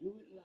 Do it live.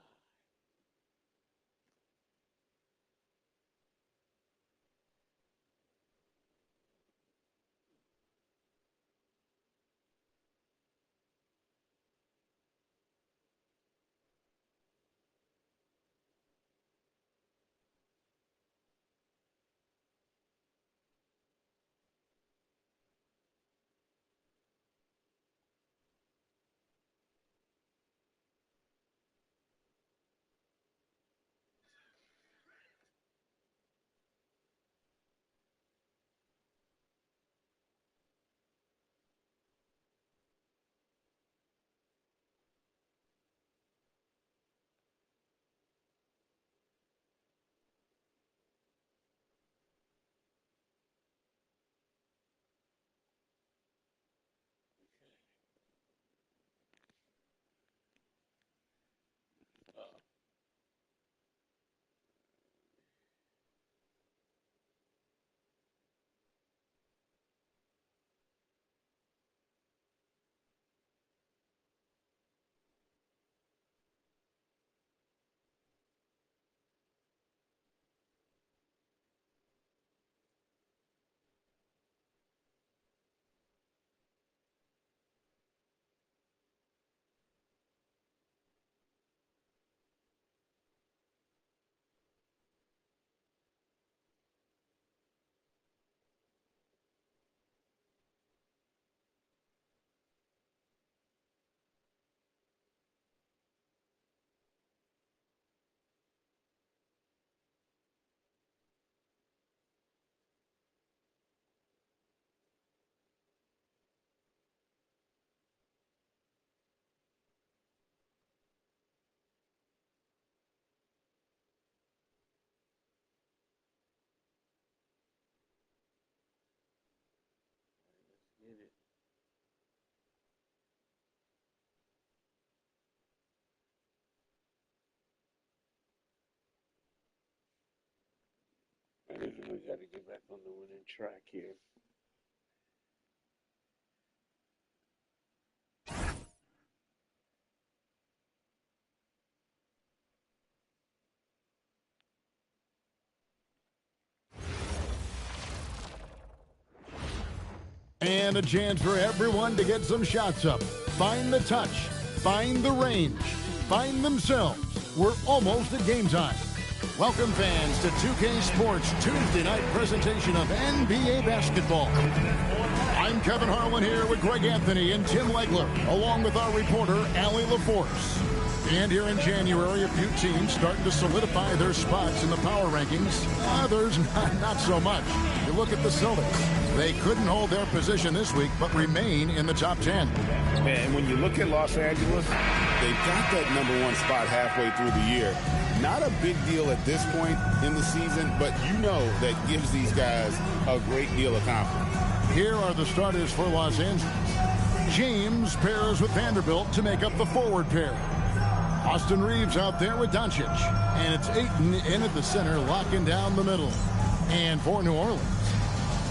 Get it. We got to get back on the winning track here. And a chance for everyone to get some shots up. Find the touch. Find the range. Find themselves. We're almost at game time. Welcome, fans, to 2K Sports Tuesday night presentation of NBA basketball. I'm Kevin Harlan here with Greg Anthony and Tim Legler, along with our reporter, Allie LaForce. And here in January, a few teams starting to solidify their spots in the power rankings. Others, not so much. You look at the Celtics. They couldn't hold their position this week, but remain in the top 10. And when you look at Los Angeles, they've got that #1 spot halfway through the year. Not a big deal at this point in the season, but you know that gives these guys a great deal of confidence. Here are the starters for Los Angeles. James pairs with Vanderbilt to make up the forward pair. Austin Reeves out there with Doncic. And it's Ayton in at the center, locking down the middle. And for New Orleans,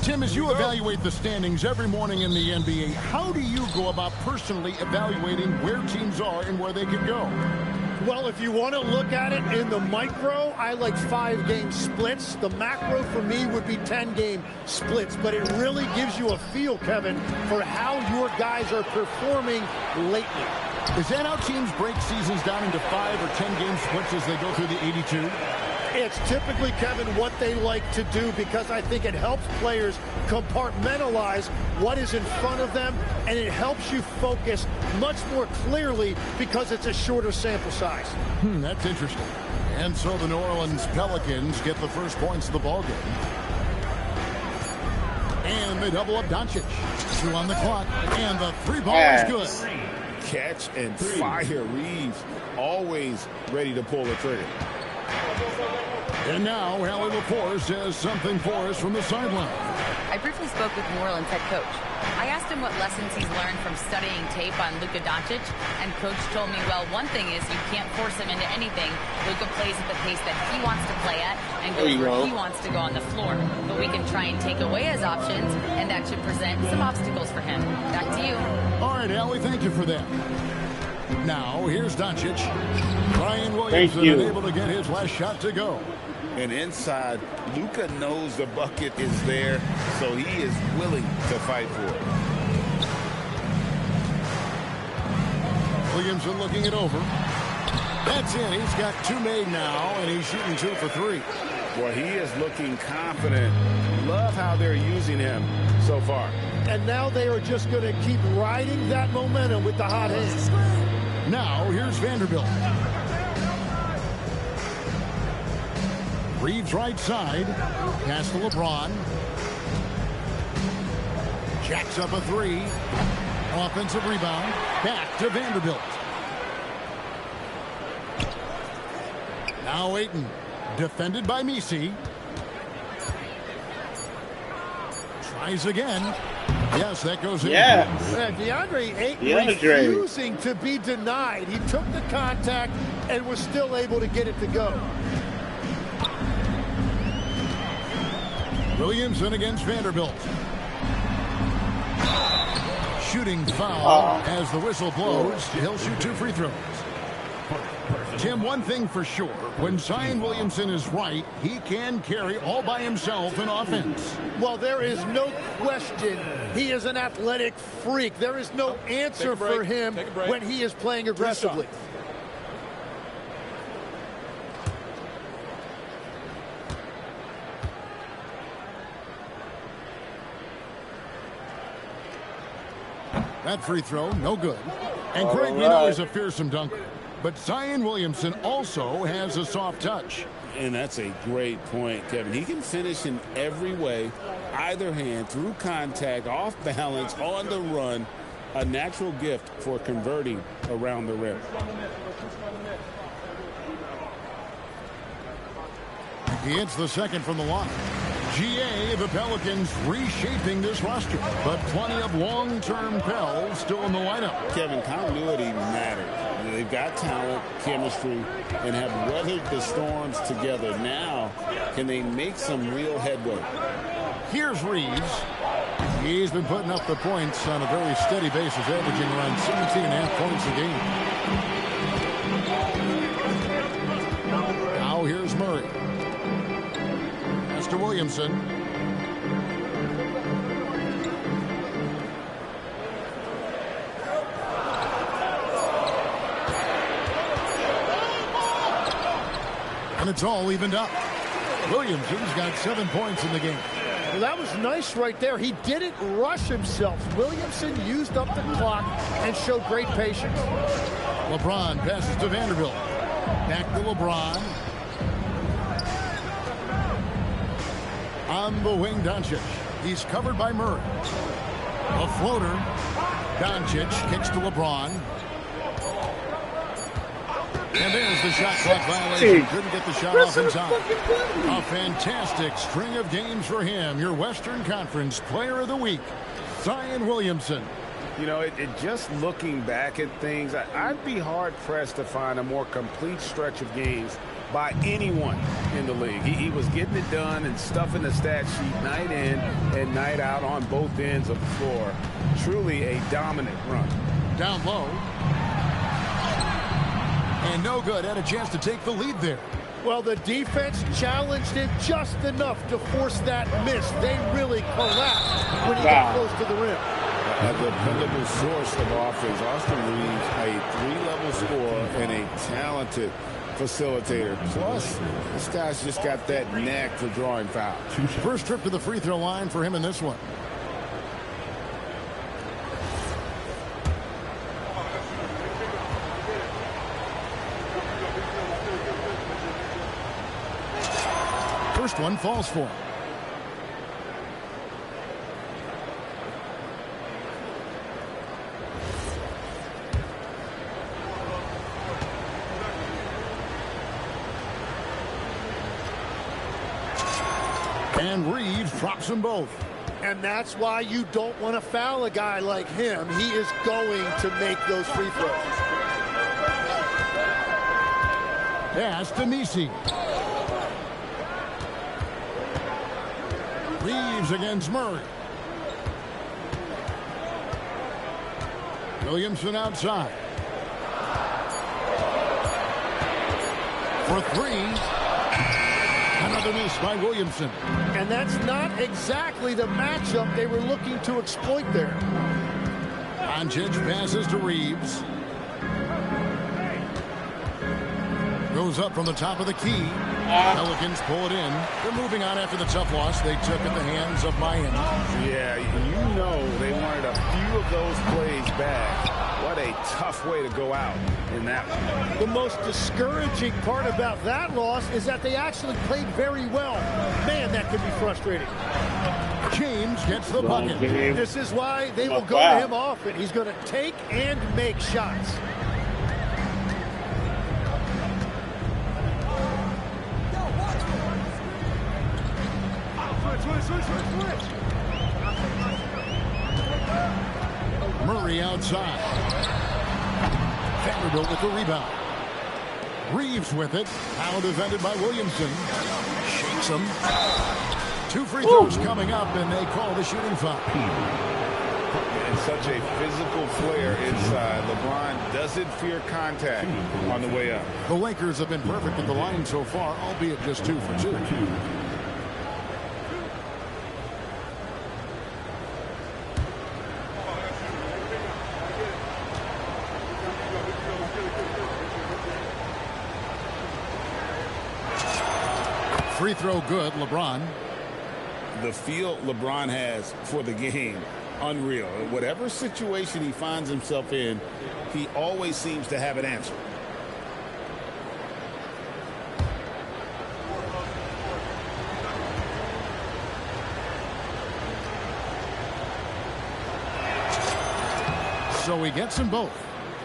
Tim, as you evaluate the standings every morning in the NBA, how do you go about personally evaluating where teams are and where they can go? Well, if you want to look at it in the micro, I like 5-game splits. The macro for me would be 10-game splits. But it really gives you a feel, Kevin, for how your guys are performing lately. Is that how teams break seasons down into 5 or 10-game splits as they go through the 82? It's typically, Kevin, what they like to do because I think it helps players compartmentalize what is in front of them, and it helps you focus much more clearly because it's a shorter sample size. That's interesting. And so the New Orleans Pelicans get the first points of the ballgame. And they double up Doncic. 2 on the clock, and the 3-ball is good. Catch and fire. Reeves always ready to pull the trigger. And now, Allie LaForce has something for us from the sideline. I briefly spoke with New Orleans head coach. I asked him what lessons he's learned from studying tape on Luka Doncic, and coach told me, well, one thing is you can't force him into anything. Luka plays at the pace that he wants to play at and goes where he wants to go on the floor. But we can try and take away his options, and that should present some obstacles for him. Back to you. All right, Allie, thank you for that. Now here's Doncic. Brian Williamson unable to get his last shot to go. And inside, Luka knows the bucket is there, so he is willing to fight for it. Williamson looking it over. That's in. He's got 2 made now, and he's shooting 2 for 3. Well, he is looking confident. Love how they're using him so far. And now they are just going to keep riding that momentum with the hot hand. Now here's Vanderbilt. Reeves right side. Pass to LeBron. Jacks up a 3. Offensive rebound. Back to Vanderbilt. Now Ayton. Defended by Messi. Tries again. Yes, that goes in. Yeah. DeAndre Ayton refusing to be denied. He took the contact and was still able to get it to go. Williamson against Vanderbilt. Shooting foul as the whistle blows. He'll shoot 2 free throws. Tim, one thing for sure, when Zion Williamson is right, he can carry all by himself in offense. Well, there is no question he is an athletic freak. There is no answer for him when he is playing aggressively. That free throw, no good. And Craig, we know, is a fearsome dunker. But Zion Williamson also has a soft touch. And that's a great point, Kevin. He can finish in every way, either hand, through contact, off balance, on the run. A natural gift for converting around the rim. He hits the second from the line. GA, the Pelicans reshaping this roster, but plenty of long-term Pels still in the lineup. Kevin, continuity matters. They've got talent, chemistry, and have weathered the storms together. Now, can they make some real headway? Here's Reeves. He's been putting up the points on a very steady basis, averaging around 17.5 points a game. Now here's Murray. To Williamson. And it's all evened up. Williamson's got 7 points in the game. Well, that was nice right there. He didn't rush himself. Williamson used up the clock and showed great patience. LeBron passes to Vanderbilt. Back to LeBron. On the wing, Doncic. He's covered by Murray. A floater. Doncic kicks to LeBron. And there's the shot clock violation. Couldn't get the shot off in time. A fantastic string of games for him. Your Western Conference Player of the Week, Zion Williamson. You know, just looking back at things, I'd be hard-pressed to find a more complete stretch of games by anyone in the league. He was getting it done and stuffing the stat sheet night in and night out on both ends of the floor. Truly a dominant run. Down low. And no good. Had a chance to take the lead there. Well, the defense challenged him just enough to force that miss. They really collapsed when he got close to the rim. A dependable source of offense. Austin Reeves, a 3-level scorer and a talented facilitator. Plus, this guy's just got that knack for drawing fouls. First trip to the free throw line for him in this one. First one falls for him. And Reeves drops them both. And that's why you don't want to foul a guy like him. He is going to make those free throws. Pass to Messi. Reeves against Murray. Williamson outside. for three. Another miss by Williamson. And that's not exactly the matchup they were looking to exploit there. Doncic passes to Reeves. Goes up from the top of the key. Pelicans pull it in. They're moving on after the tough loss they took at the hands of Miami. Yeah, you know they wanted a few of those plays back. What a tough way to go out in that one. The most discouraging part about that loss is that they actually played very well. Man, that could be frustrating. James gets the bucket. This is why they will go to him often. He's going to take and make shots. Murray outside. Vanderbilt with the rebound. Reeves with it. Now defended by Williamson. Shakes him. 2 free throws coming up, and they call the shooting foul. And such a physical player inside. LeBron doesn't fear contact on the way up. The Lakers have been perfect at the line so far, albeit just 2 for 2. Free throw good, LeBron. The feel LeBron has for the game, unreal. Whatever situation he finds himself in, he always seems to have an answer. So he gets them both.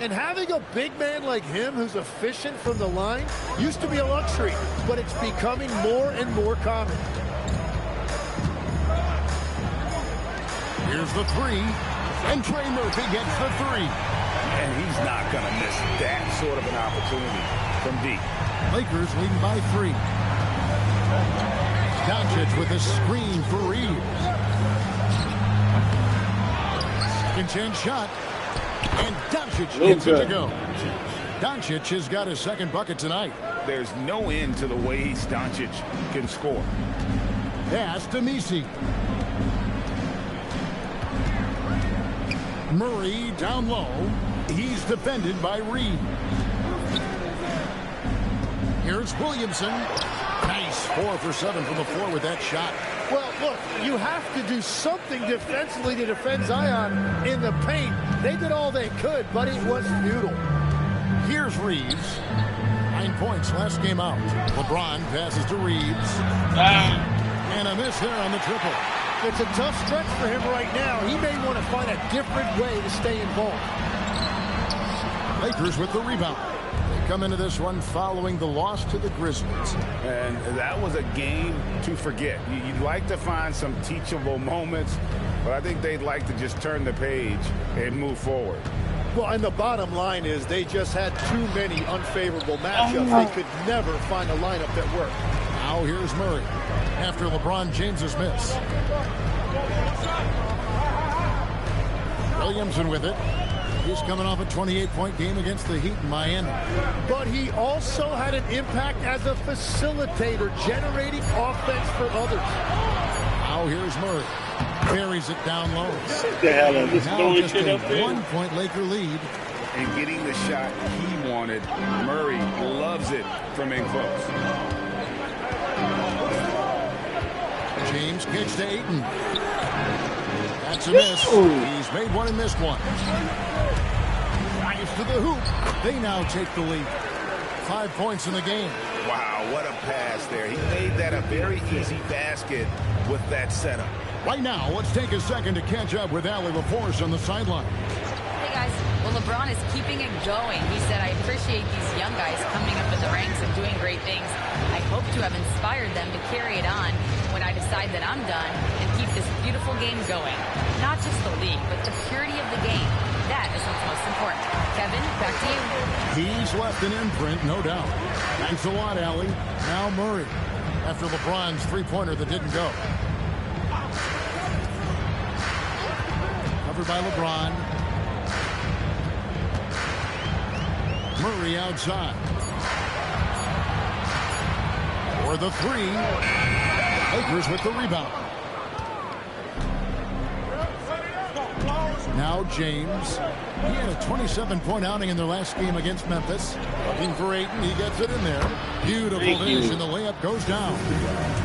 And having a big man like him who's efficient from the line used to be a luxury, but it's becoming more and more common. Here's the three, and Trey Murphy gets the three. And he's not going to miss that sort of an opportunity from deep. Lakers leading by 3. Doncic with a screen for Reeves. Second chance shot. And Doncic gets it to go. Doncic has got his second bucket tonight. There's no end to the ways Doncic can score. Pass to Messi. Murray down low. He's defended by Reed. Here's Williamson. Nice 4 for 7 from the floor with that shot. Well, look, you have to do something defensively to defend Zion in the paint. They did all they could, but it was futile. Here's Reeves. 9 points last game out. LeBron passes to Reeves. And a miss there on the triple. It's a tough stretch for him right now. He may want to find a different way to stay involved. Lakers with the rebound. They come into this one following the loss to the Grizzlies. And that was a game to forget. You'd like to find some teachable moments, but I think they'd like to just turn the page and move forward. Well, and the bottom line is they just had too many unfavorable matchups. They could never find a lineup that worked. Now here's Murray after LeBron James's miss. Williamson with it. He's coming off a 28-point game against the Heat in Miami. But he also had an impact as a facilitator, generating offense for others. Now here's Murray. Carries it down low. What the hell is this? Now just a 1-point Laker lead. And getting the shot he wanted, Murray loves it from in close. James kicks to Ayton. That's a miss. He's made one and missed one. Drives to the hoop. They now take the lead. 5 points in the game. Wow, what a pass there. He made that a very easy basket with that setup. Right now, let's take a second to catch up with Allie LaForce on the sideline. Hey guys, well LeBron is keeping it going. He said, I appreciate these young guys coming up in the ranks and doing great things. I hope to have inspired them to carry it on when I decide that I'm done and keep this beautiful game going. Not just the league, but the purity of the game. That is what's most important. Kevin, back to you. He's left an imprint, no doubt. Thanks a lot, Allie. Now Murray, after LeBron's three-pointer that didn't go. Covered by LeBron. Murray outside. For the three. Lakers with the rebound. Now James. He had a 27-point outing in their last game against Memphis. Looking for Ayton. He gets it in there. Beautiful finish, and the layup goes down.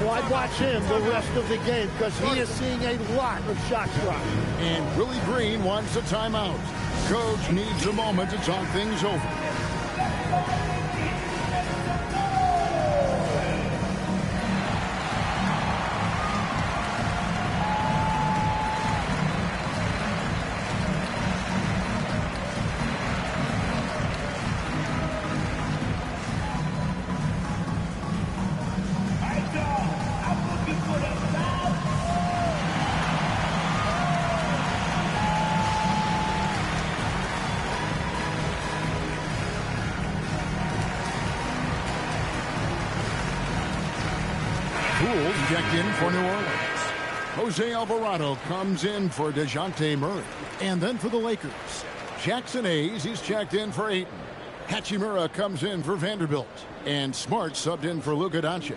Well, I'd watch him the rest of the game because he is seeing a lot of shots drop. And Willie Green wants a timeout. Coach needs a moment to talk things over. Checked in for New Orleans. Jose Alvarado comes in for DeJounte Murray. And then for the Lakers, Jackson Hayes, he's checked in for Ayton. Hachimura comes in for Vanderbilt. And Smart subbed in for Luka Doncic.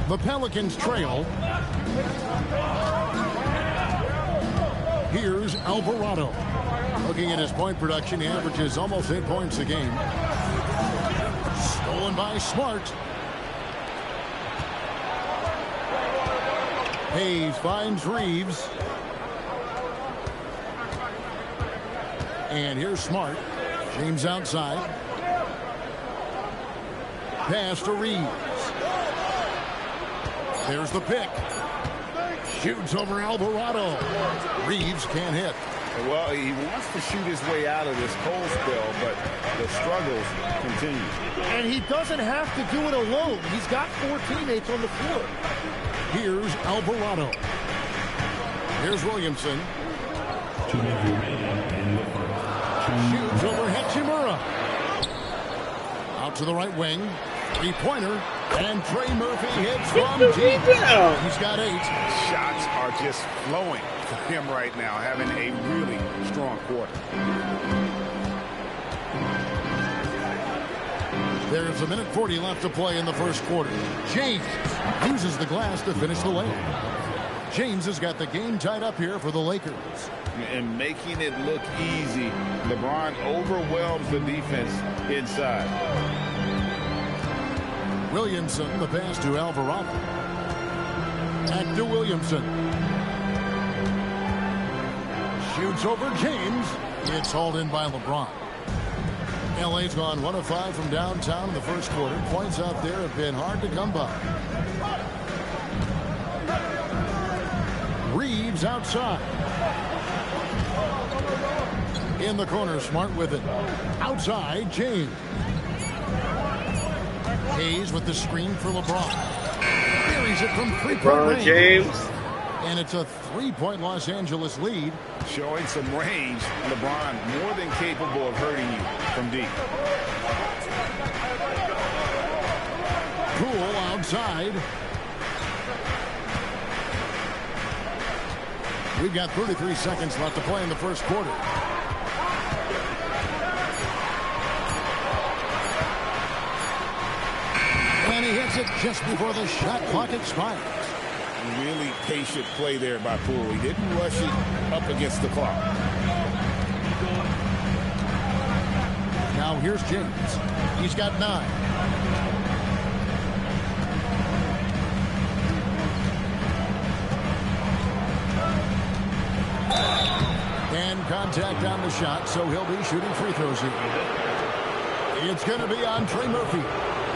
The Pelicans trail. Here's Alvarado. Looking at his point production, he averages almost 8 points a game. Stolen by Smart. Hayes finds Reeves. And here's Smart. James outside. Pass to Reeves. There's the pick. Shoots over Alvarado. Reeves can't hit. Well, he wants to shoot his way out of this cold spell, but the struggles continue. And he doesn't have to do it alone. He's got 4 teammates on the floor. Here's Alvarado. Here's Williamson. Shoots over Hachimura. Out to the right wing. Three-pointer. And Trey Murphy hits from deep. He's got 8. Shots are just flowing for him right now, having a really strong quarter. There's 1:40 left to play in the first quarter. James uses the glass to finish the layup. James has got the game tied up here for the Lakers. And making it look easy, LeBron overwhelms the defense inside. Williamson, the pass to Alvarado. Back to Williamson. Shoots over James. It's hauled in by LeBron. LA's gone 1 of 5 from downtown in the first quarter. Points out there have been hard to come by. Reeves outside. In the corner, Smart with it. Outside, James. Hayes with the screen for LeBron. Buries it from three-point range. James. And it's a 3-point Los Angeles lead. Showing some range, LeBron more than capable of hurting you from deep. Poole outside. We've got 33 seconds left to play in the first quarter. And he hits it just before the shot clock expires. Really patient play there by Poole. He didn't rush it up against the clock. Now here's James. He's got 9. And contact on the shot, so he'll be shooting free throws here. It's going to be on Trey Murphy.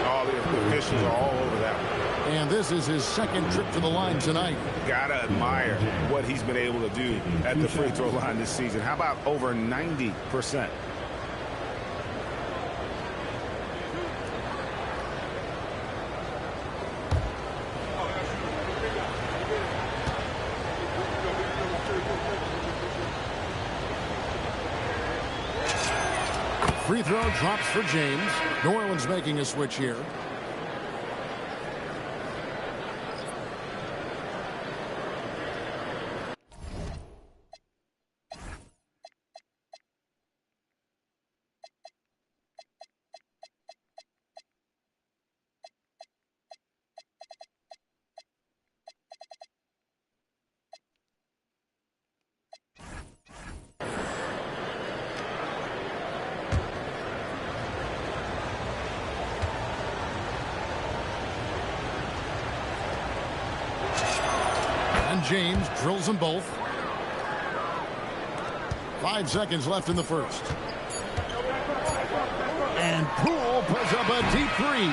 All the officials are all over that one. And this is his second trip to the line tonight. Gotta admire what he's been able to do at the free throw line this season. How about over 90%? Free throw drops for James. New Orleans making a switch here. James drills them both. 5 seconds left in the first. And Poole puts up a deep three.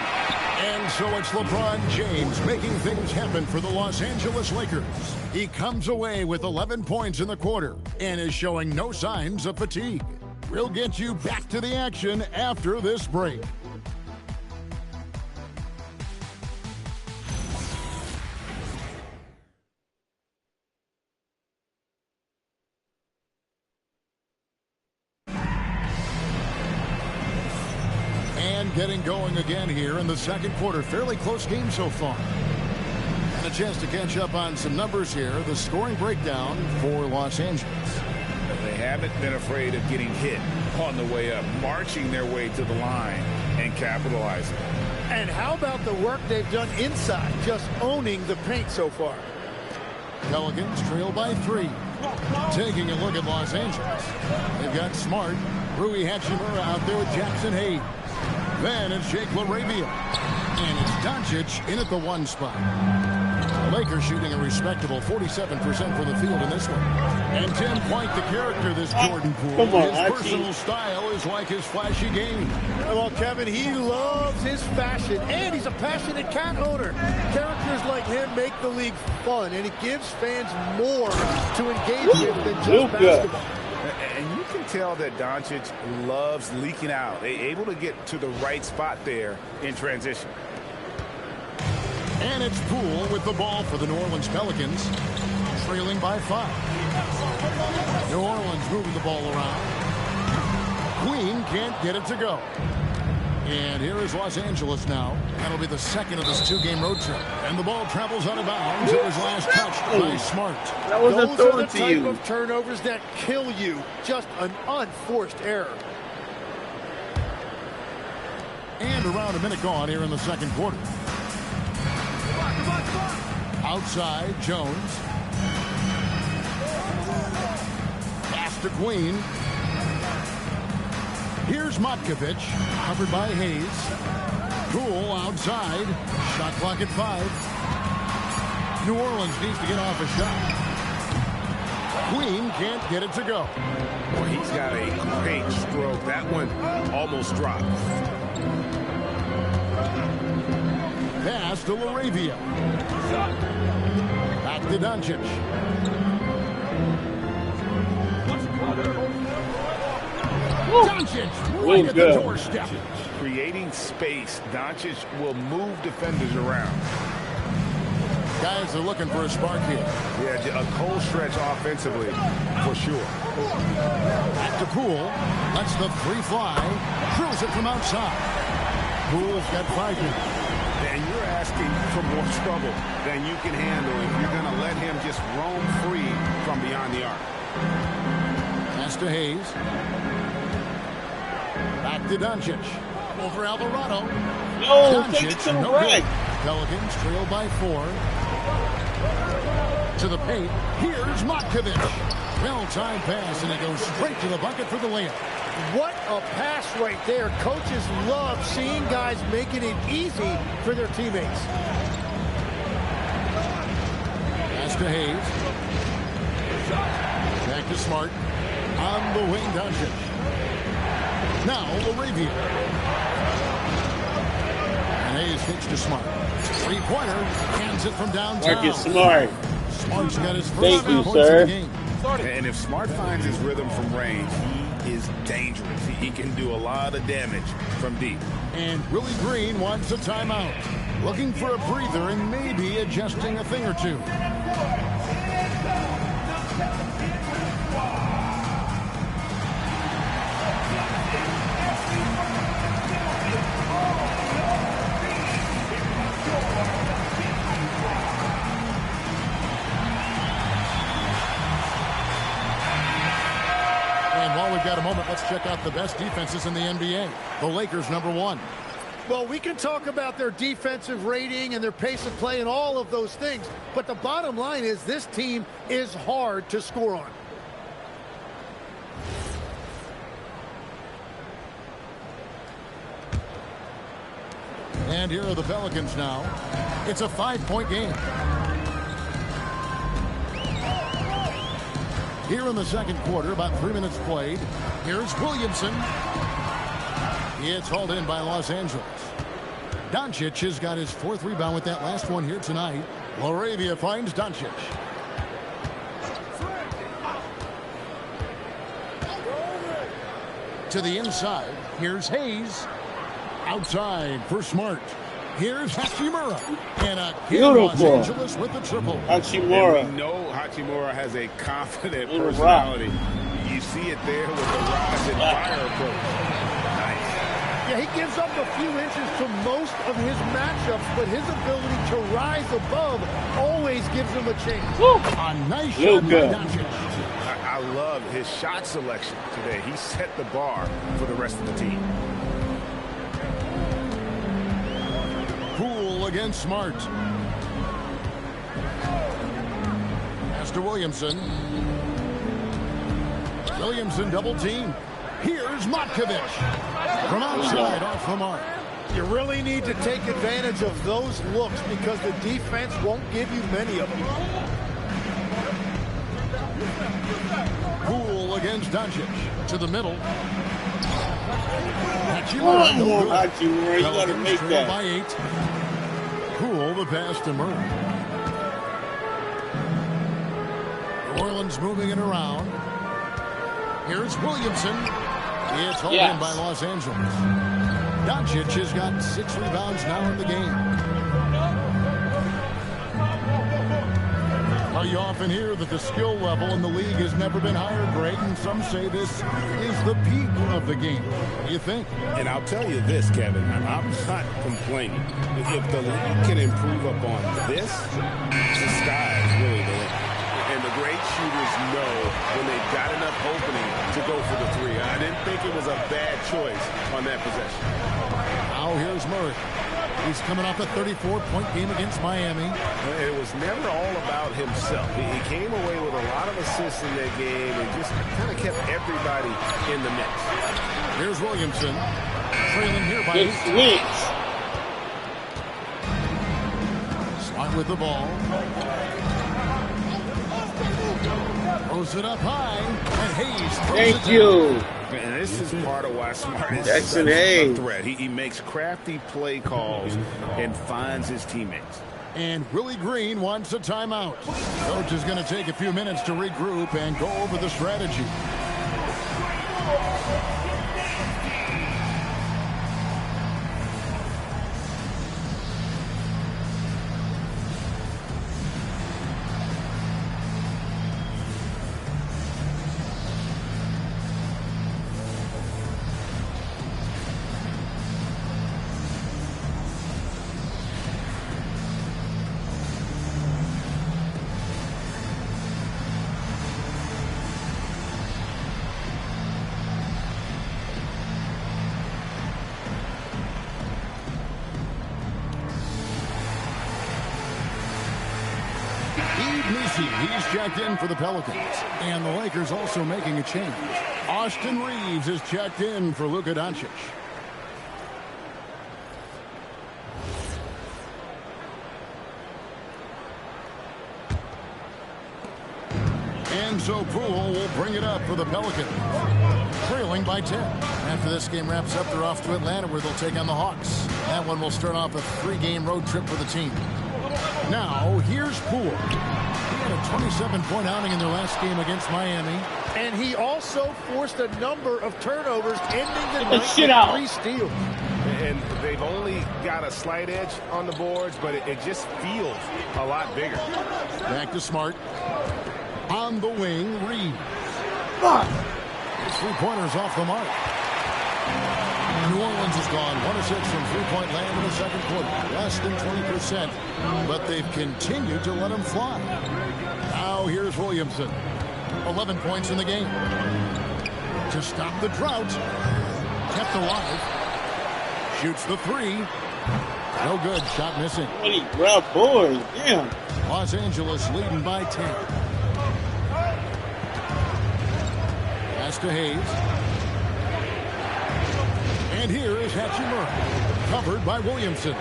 And so it's LeBron James making things happen for the Los Angeles Lakers. He comes away with 11 points in the quarter and is showing no signs of fatigue. We'll get you back to the action after this break. Getting going again here in the second quarter. Fairly close game so far. And a chance to catch up on some numbers here. The scoring breakdown for Los Angeles. They haven't been afraid of getting hit on the way up, marching their way to the line and capitalizing. And how about the work they've done inside, just owning the paint so far? Pelicans trail by 3. Taking a look at Los Angeles. They've got Smart, Rui Hachimura out there with Jackson Hayes. Then it's Jake LaRavia. And it's Doncic in at the 1 spot. The Lakers shooting a respectable 47% from the field in this one. And Tim, quite the character, this Jordan Poole. His personal style is like his flashy game. Well, Kevin, he loves his fashion, and he's a passionate cat owner. Characters like him make the league fun, and it gives fans more to engage with than just basketball. And you can tell that Doncic loves leaking out. They're able to get to the right spot there in transition. And it's Poole with the ball for the New Orleans Pelicans, trailing by 5. New Orleans moving the ball around. Queen can't get it to go. And here is Los Angeles now. That'll be the second of this 2-game road trip. And the ball travels out of bounds. It was last touched by Smart. That was Those a are the to type you. of turnovers that kill you. Just an unforced error. And around a minute gone here in the second quarter. Outside, Jones. Pass to Queen. Here's Matkovic, covered by Hayes. Poole outside. Shot clock at 5. New Orleans needs to get off a shot. Queen can't get it to go. Boy, he's got a great stroke. That one almost dropped. Pass to LaRavia. Back to Doncic. Doncic right at the doorstep. Creating space, Doncic will move defenders around. Guys are looking for a spark here. Yeah, a cold stretch offensively, for sure. Back to Poole. Lets the 3 fly. Drills it from outside. Poole's got 5 minutes. And you're asking for more trouble than you can handle if you're going to let him just roam free from beyond the arc. Pass to Hayes. Back to Doncic. Over Alvarado. No, take it Doncic, to the no right. good. Pelicans trail by 4. To the paint. Here's Matkovic. Well-timed pass, and it goes straight to the bucket for the layup. What a pass right there. Coaches love seeing guys making it easy for their teammates. Pass to Hayes. Back to Smart. On the wing, Doncic. Now, LaRavia. And Hayes kicks to Smart. 3-pointer. Hands it from downtown. Marcus Smart. Smart's got his first Thank 3 you, points sir. of the game. And if Smart finds his rhythm from range, he is dangerous. He can do a lot of damage from deep. And Willie Green wants a timeout. Looking for a breather and maybe adjusting a thing or two. We've got a moment. Let's check out the best defenses in the NBA. The Lakers, #1. Well, we can talk about their defensive rating and their pace of play and all of those things, but the bottom line is this team is hard to score on. And here are the Pelicans now. It's a 5-point game. Here in the second quarter, about 3 minutes played. Here's Williamson. It's hauled in by Los Angeles. Doncic has got his 4th rebound with that last one here tonight. Laravia finds Doncic. To the inside. Here's Hayes. Outside for Smart. Here's Hachimura. And again, Los Angeles with the triple. Hachimura. And we know Hachimura has a confident personality. You see it there with the rise and fire approach. Nice. Yeah, he gives up a few inches to most of his matchups, but his ability to rise above always gives him a chance. A nice shot by Doncic. I love his shot selection today. He set the bar for the rest of the team. Poole against Smart. Pass to Williamson. Williamson double team. Here's Matkovic. From outside off the mark. You really need to take advantage of those looks because the defense won't give you many of them. Poole against Doncic. To the middle. Hachimura, you gotta make that. By 8. Poole the pass to Murray. New Orleans moving it around. Here's Williamson. It's hauled in by Los Angeles. Doncic has got 6 rebounds now in the game. Now you often hear that the skill level in the league has never been higher, Greg, and some say this is the peak of the game. What do you think? And I'll tell you this, Kevin, I'm not complaining. If the league can improve upon this, the sky is really the limit. And the great shooters know when they've got enough opening to go for the 3. I didn't think it was a bad choice on that possession. Now here's Murray. He's coming off a 34-point game against Miami. It was never all about himself. He came away with a lot of assists in that game and just kind of kept everybody in the mix. Here's Williamson. Trailing here by 8. Smart with the ball. Throws it up high. And Hayes throws it down. And this is part of why Smart is Jackson such a Hayes. threat. He makes crafty play calls and finds his teammates. And Willie Green wants a timeout. Coach is going to take a few minutes to regroup and go over the strategy. He's checked in for the Pelicans. And the Lakers also making a change. Austin Reeves is checked in for Luka Doncic. And so Poole will bring it up for the Pelicans. Trailing by 10. After this game wraps up, they're off to Atlanta where they'll take on the Hawks. That one will start off a 3-game road trip for the team. Now, here's Poole. He had a 27-point outing in their last game against Miami. And he also forced a number of turnovers, ending the Get the shit out. night with 3 steals. And they've only got a slight edge on the boards, but it just feels a lot bigger. Back to Smart. On the wing, Reed. His 3-pointers off the mark. New Orleans has gone 1 of 6 from 3-point land in the second quarter. Less than 20%, but they've continued to let him fly. Now here's Williamson. 11 points in the game. To stop the drought. Kept alive. Shoots the 3. No good. Shot missing. 20 rough boys. Damn. Los Angeles leading by 10. Pass to Hayes. And here is Hachimura. Covered by Williamson.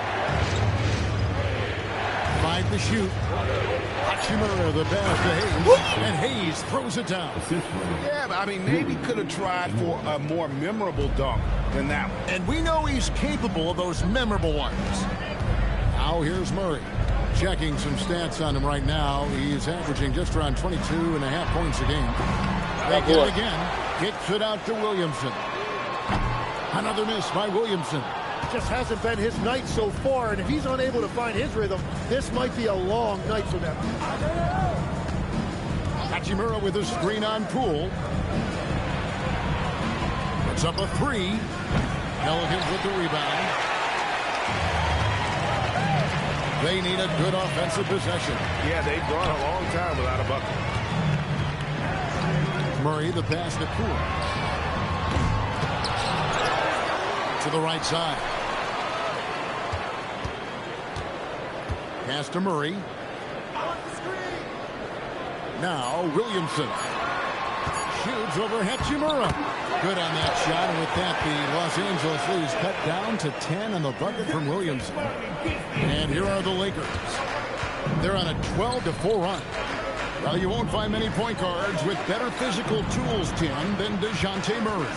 5 to shoot. Hachimura the pass to Hayes, and Hayes throws it down. Yeah, but I mean, maybe could have tried for a more memorable dunk than that one. And we know he's capable of those memorable ones. Now here's Murray. Checking some stats on him right now. He's averaging just around 22.5 points a game. They get it again. Kicks it out to Williamson. Another miss by Williamson. Just hasn't been his night so far, and if he's unable to find his rhythm, this might be a long night for them. Hachimura with a screen on Poole. Puts up a 3. Pelicans with the rebound. They need a good offensive possession. Yeah, they've gone a long time without a bucket. Murray the pass to Poole. To the right side. Pass to Murray. Now Williamson. Shoots over Hachimura. Good on that shot, and with that, the Los Angeles lead is cut down to 10 on the bucket from Williamson. And here are the Lakers. They're on a 12-4 run. Well, you won't find many point guards with better physical tools, Tim, than DeJounte Murray.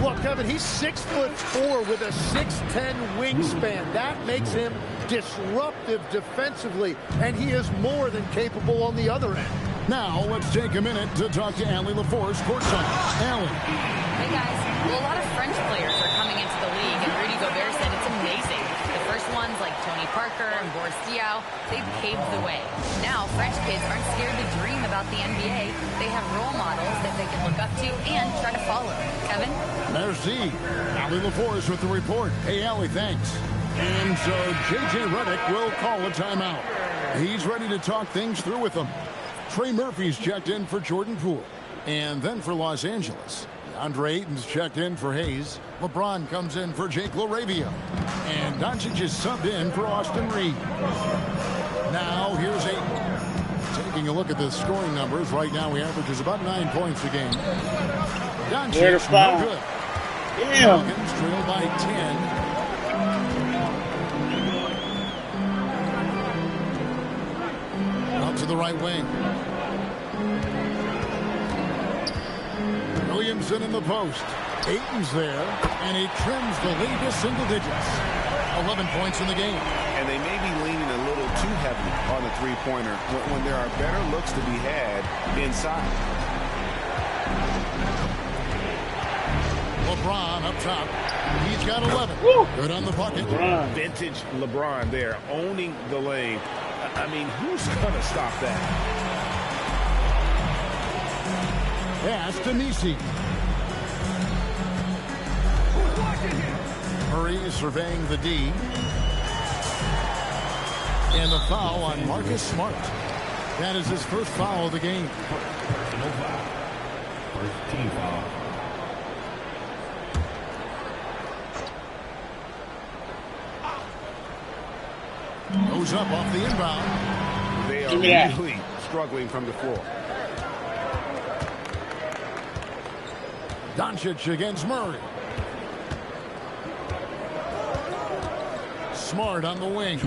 Well, Kevin, he's 6'4" with a 6'10" wingspan. That makes him disruptive defensively, and he is more than capable on the other end. Now, let's take a minute to talk to Allie LaForce, courtside. Allie. Hey, guys. Well, a lot of French players are coming into the league, and Rudy Gobert said it's amazing. The first ones, like Tony Parker and Boris Diaw, they've paved the way. Now, French kids aren't scared to dream about the NBA. They have role models that they can look up to and try to follow. Kevin? Merci. Allie LaForce with the report. Hey, Allie, thanks. And so J.J. Redick will call a timeout. He's ready to talk things through with them. Trey Murphy's checked in for Jordan Poole. And then for Los Angeles, Andre Ayton's checked in for Hayes. LeBron comes in for Jake LaRavia. And Doncic is subbed in for Austin Reeves. Now here's Ayton. Taking a look at the scoring numbers, right now he averages about 9 points a game. Doncic, no good. Pelicans trail by 10. Out to the right wing. Williamson in the post. Ayton's there, and he trims the lead to single digits. 11 points in the game. And they may be leaning a little too heavily on the three-pointer when there are better looks to be had inside. LeBron up top. He's got 11. Woo! Good on the bucket. Vintage LeBron there, owning the lane. I mean, who's going to stop that? Pass to Nisi. Murray is surveying the D. And the foul on Marcus Smart. That is his first foul of the game. First team foul. Goes up off the inbound. They are really struggling from the floor. Doncic against Murray. Smart on the wing.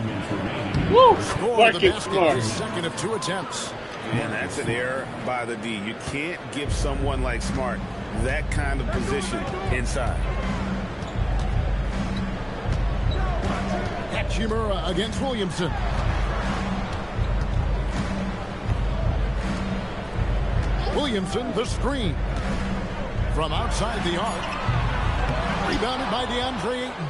Woo! Score the basket, his second of 2 attempts. And that's an error by the D. You can't give someone like Smart that kind of position inside. Hachimura against Williamson. Williamson, the screen. From outside the arc. Rebounded by DeAndre Ayton.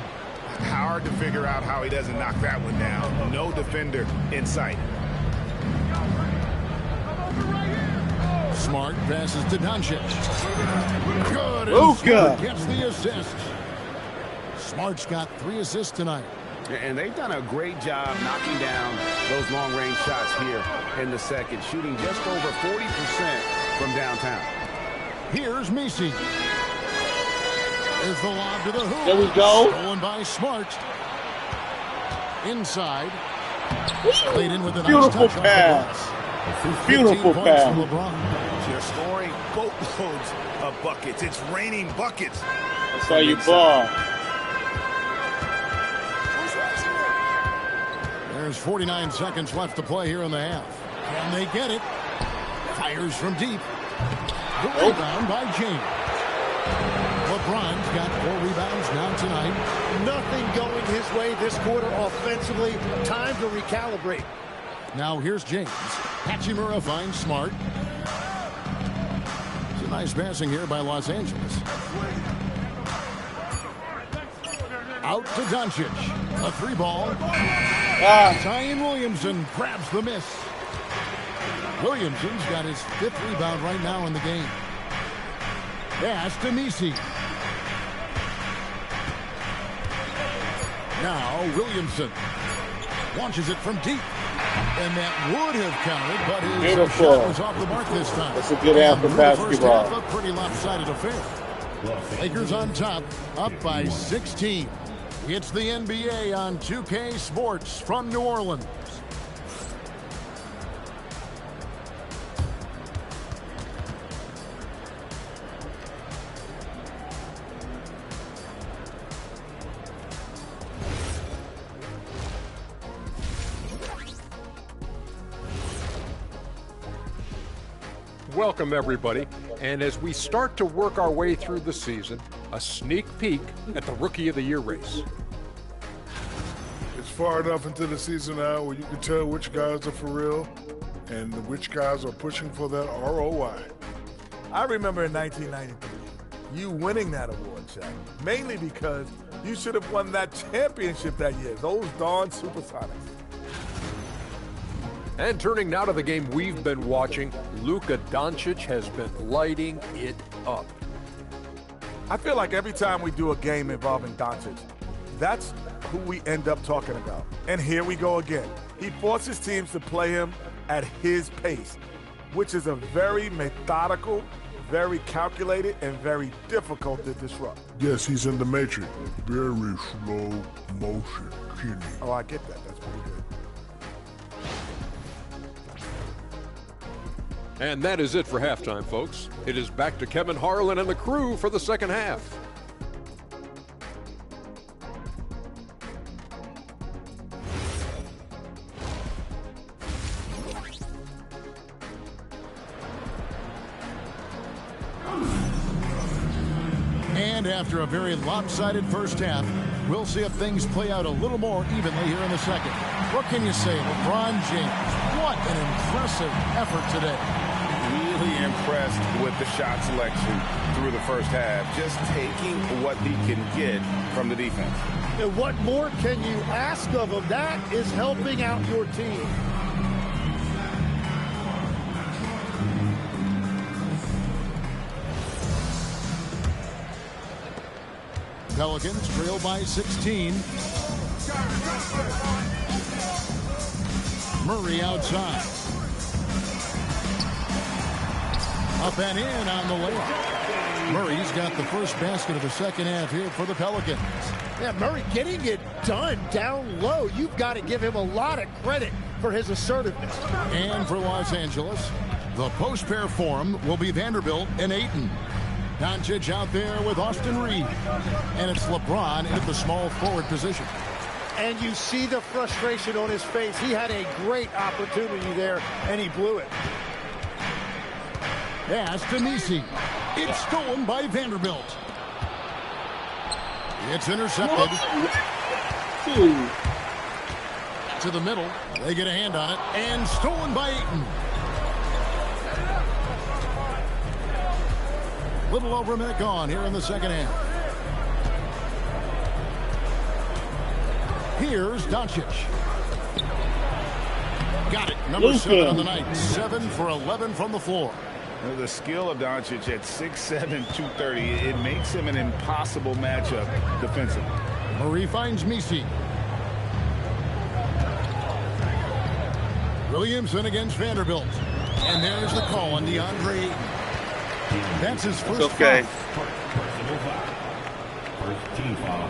Hard to figure out how he doesn't knock that one down. No defender in sight. Smart passes to Doncic. Good. Luka gets the assist. Smart's got 3 assists tonight. And they've done a great job knocking down those long-range shots here in the second, shooting just over 40% from downtown. Here's Messi. There's the lob to the hoop. There we go. Stolen by Smart. Inside. Played in with a Beautiful nice touch pass. Beautiful pass. They're scoring boatloads of buckets. It's raining buckets. That's how you ball. There's 49 seconds left to play here in the half. Can they get it? Fires from deep. The rebound by James. LeBron's got 4 rebounds now tonight. Nothing going his way this quarter offensively. Time to recalibrate. Now here's James. Hachimura finds Smart. It's a nice passing here by Los Angeles. Out to Doncic. A 3-ball. Zion Williamson grabs the miss. Williamson's got his 5th rebound right now in the game. Pass to Messi. Now Williamson launches it from deep. And that would have counted, but his shot was off the mark this time. That's a good half of basketball. First half, a pretty lopsided affair. Lakers on top, up by 16. It's the NBA on 2K Sports from New Orleans. Welcome, everybody. And as we start to work our way through the season, a sneak peek at the Rookie of the Year race. It's far enough into the season now where you can tell which guys are for real and which guys are pushing for that ROI. I remember in 1993, you winning that award, Shaq, mainly because you should have won that championship that year. Those darn Supersonics. And turning now to the game we've been watching, Luka Doncic has been lighting it up. I feel like every time we do a game involving Doncic, that's who we end up talking about. And here we go again. He forces teams to play him at his pace, which is a very methodical, very calculated, and very difficult to disrupt. Yes, he's in the matrix. Very slow motion, Kenny. Oh, I get that. That's pretty good. And that is it for halftime, folks. It is back to Kevin Harlan and the crew for the second half. And after a very lopsided first half, we'll see if things play out a little more evenly here in the second. What can you say, LeBron James? What an impressive effort today. Really impressed with the shot selection through the first half. Just taking what he can get from the defense. And what more can you ask of him? That is helping out your team. Pelicans trail by 16. Murray outside. Up and in on the layup. Murray's got the first basket of the second half here for the Pelicans. Yeah, Murray getting it done down low. You've got to give him a lot of credit for his assertiveness. And for Los Angeles, the post pair for him will be Vanderbilt and Ayton. Doncic out there with Austin Reed. And it's LeBron at the small forward position. And you see the frustration on his face. He had a great opportunity there, and he blew it. Pass to Messi. It's stolen by Vanderbilt. It's intercepted. To the middle. They get a hand on it. And stolen by Ayton. Little over a minute gone here in the second half. Here's Doncic. Got it. Number 7 on the night. 7 for 11 from the floor. The skill of Doncic at 6'7", 230, it makes him an impossible matchup defensively. Murray finds Messi. Williamson against Vanderbilt. And there's the call on DeAndre Ayton. That's his first okay. foul. First team foul.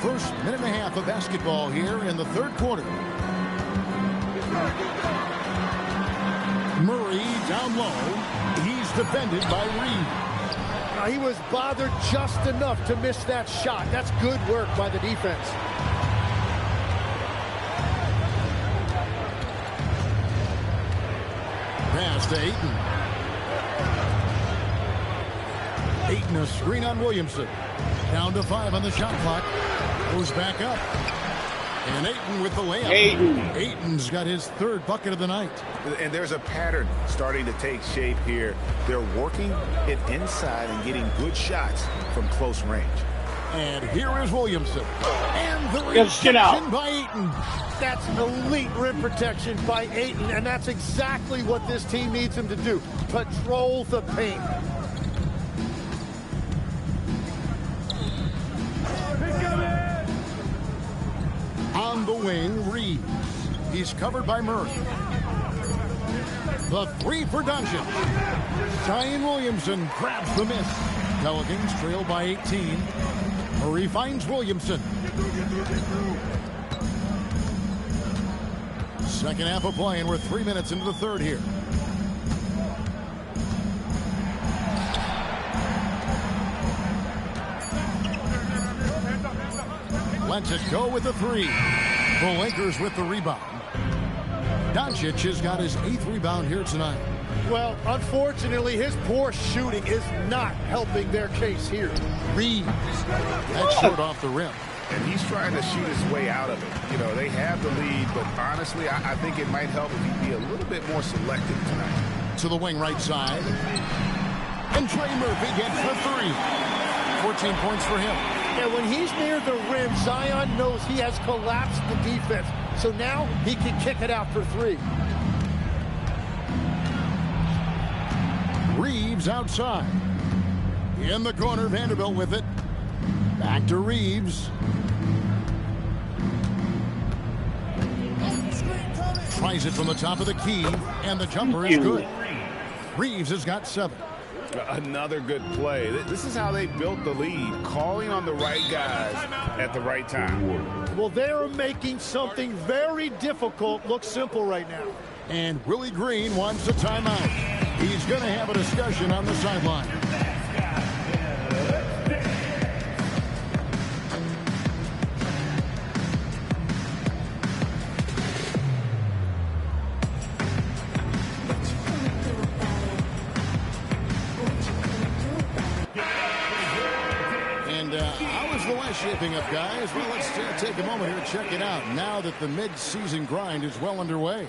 First minute and a half of basketball here in the third quarter. Murray down low. He's defended by Reed. He was bothered just enough to miss that shot. That's good work by the defense. Pass to Ayton. Ayton, a screen on Williamson. Down to 5 on the shot clock. Goes back up. And Ayton with the layup. Ayton's got his 3rd bucket of the night. And there's a pattern starting to take shape here. They're working it inside and getting good shots from close range. And here is Williamson. And the rejection by Ayton. That's elite rim protection by Ayton, and that's exactly what this team needs him to do. Patrol the paint. On the wing, Reeves. He's covered by Murray. The 3 for Doncic. Zion Williamson grabs the miss. Pelicans trail by 18. Murray finds Williamson. Second half of play, and we're 3 minutes into the 3rd here. Lets it go with the 3. The Lakers with the rebound. Doncic has got his 8th rebound here tonight. Well, unfortunately, his poor shooting is not helping their case here. Reeves. That's short off the rim. And he's trying to shoot his way out of it. You know, they have the lead, but honestly, I think it might help if he be a little bit more selective tonight. To the wing right side. And Trey Murphy gets the 3. 14 points for him. And when he's near the rim, Zion knows he has collapsed the defense. So now he can kick it out for 3. Reeves outside. In the corner, Vanderbilt with it. Back to Reeves. Tries it from the top of the key, and the jumper is good. Reeves has got 7. Another good play. This is how they built the lead, calling on the right guys at the right time. Well, they're making something very difficult look simple right now. And Willie Green wants a timeout. He's going to have a discussion on the sideline. Shaping up, guys. Well, let's take a moment here and check it out now that the mid-season grind is well underway.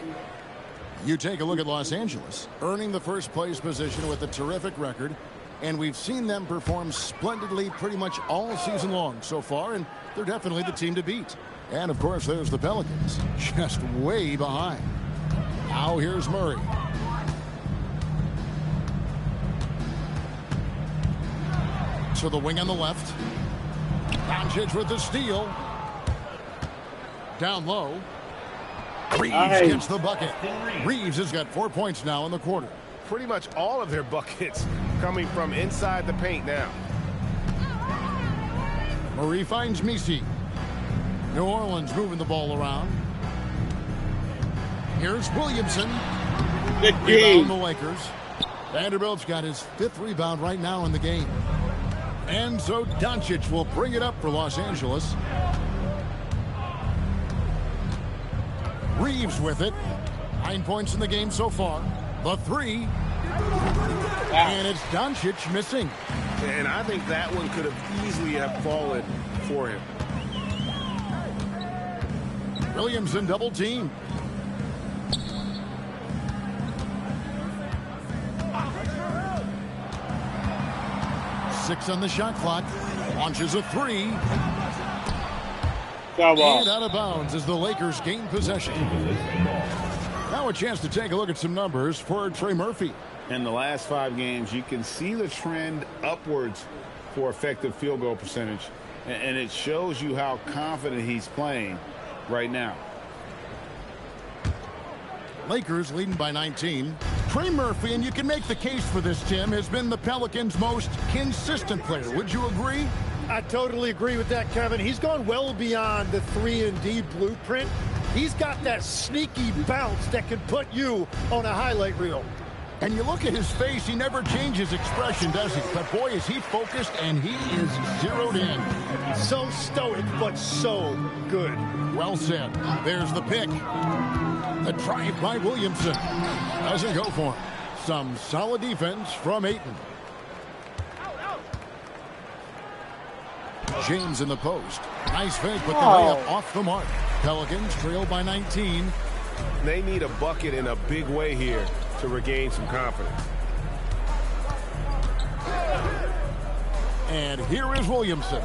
You take a look at Los Angeles, earning the first place position with a terrific record, and we've seen them perform splendidly pretty much all season long so far, and they're definitely the team to beat. And, of course, there's the Pelicans, just way behind. Now here's Murray. To the wing on the left. Doncic with the steal. Down low. Reeves gets the bucket. Reeves has got 4 points now in the quarter. Pretty much all of their buckets coming from inside the paint now. Murray finds Messi. New Orleans moving the ball around. Here's Williamson. Rebound the Lakers. Vanderbilt's got his 5th rebound right now in the game. And so Doncic will bring it up for Los Angeles. Reeves with it. 9 points in the game so far. The 3. And it's Doncic missing. And I think that one could have easily have fallen for him. Williamson double team. Six on the shot clock. Launches a 3. And out of bounds as the Lakers gain possession. Now a chance to take a look at some numbers for Trey Murphy. In the last 5 games, you can see the trend upwards for effective field goal percentage. And it shows you how confident he's playing right now. Lakers leading by 19. Trey Murphy, and you can make the case for this, Tim, has been the Pelicans' most consistent player. Would you agree? I totally agree with that, Kevin. He's gone well beyond the 3-and-D blueprint. He's got that sneaky bounce that can put you on a highlight reel. And you look at his face, he never changes expression, does he? But boy, is he focused, and he is zeroed in. So stoic, but so good. Well said. There's the pick. The drive by Williamson. Doesn't go for him. Some solid defense from Ayton. James in the post. Nice fake, but the layup off the mark. Pelicans trail by 19. They need a bucket in a big way here to regain some confidence. And here is Williamson.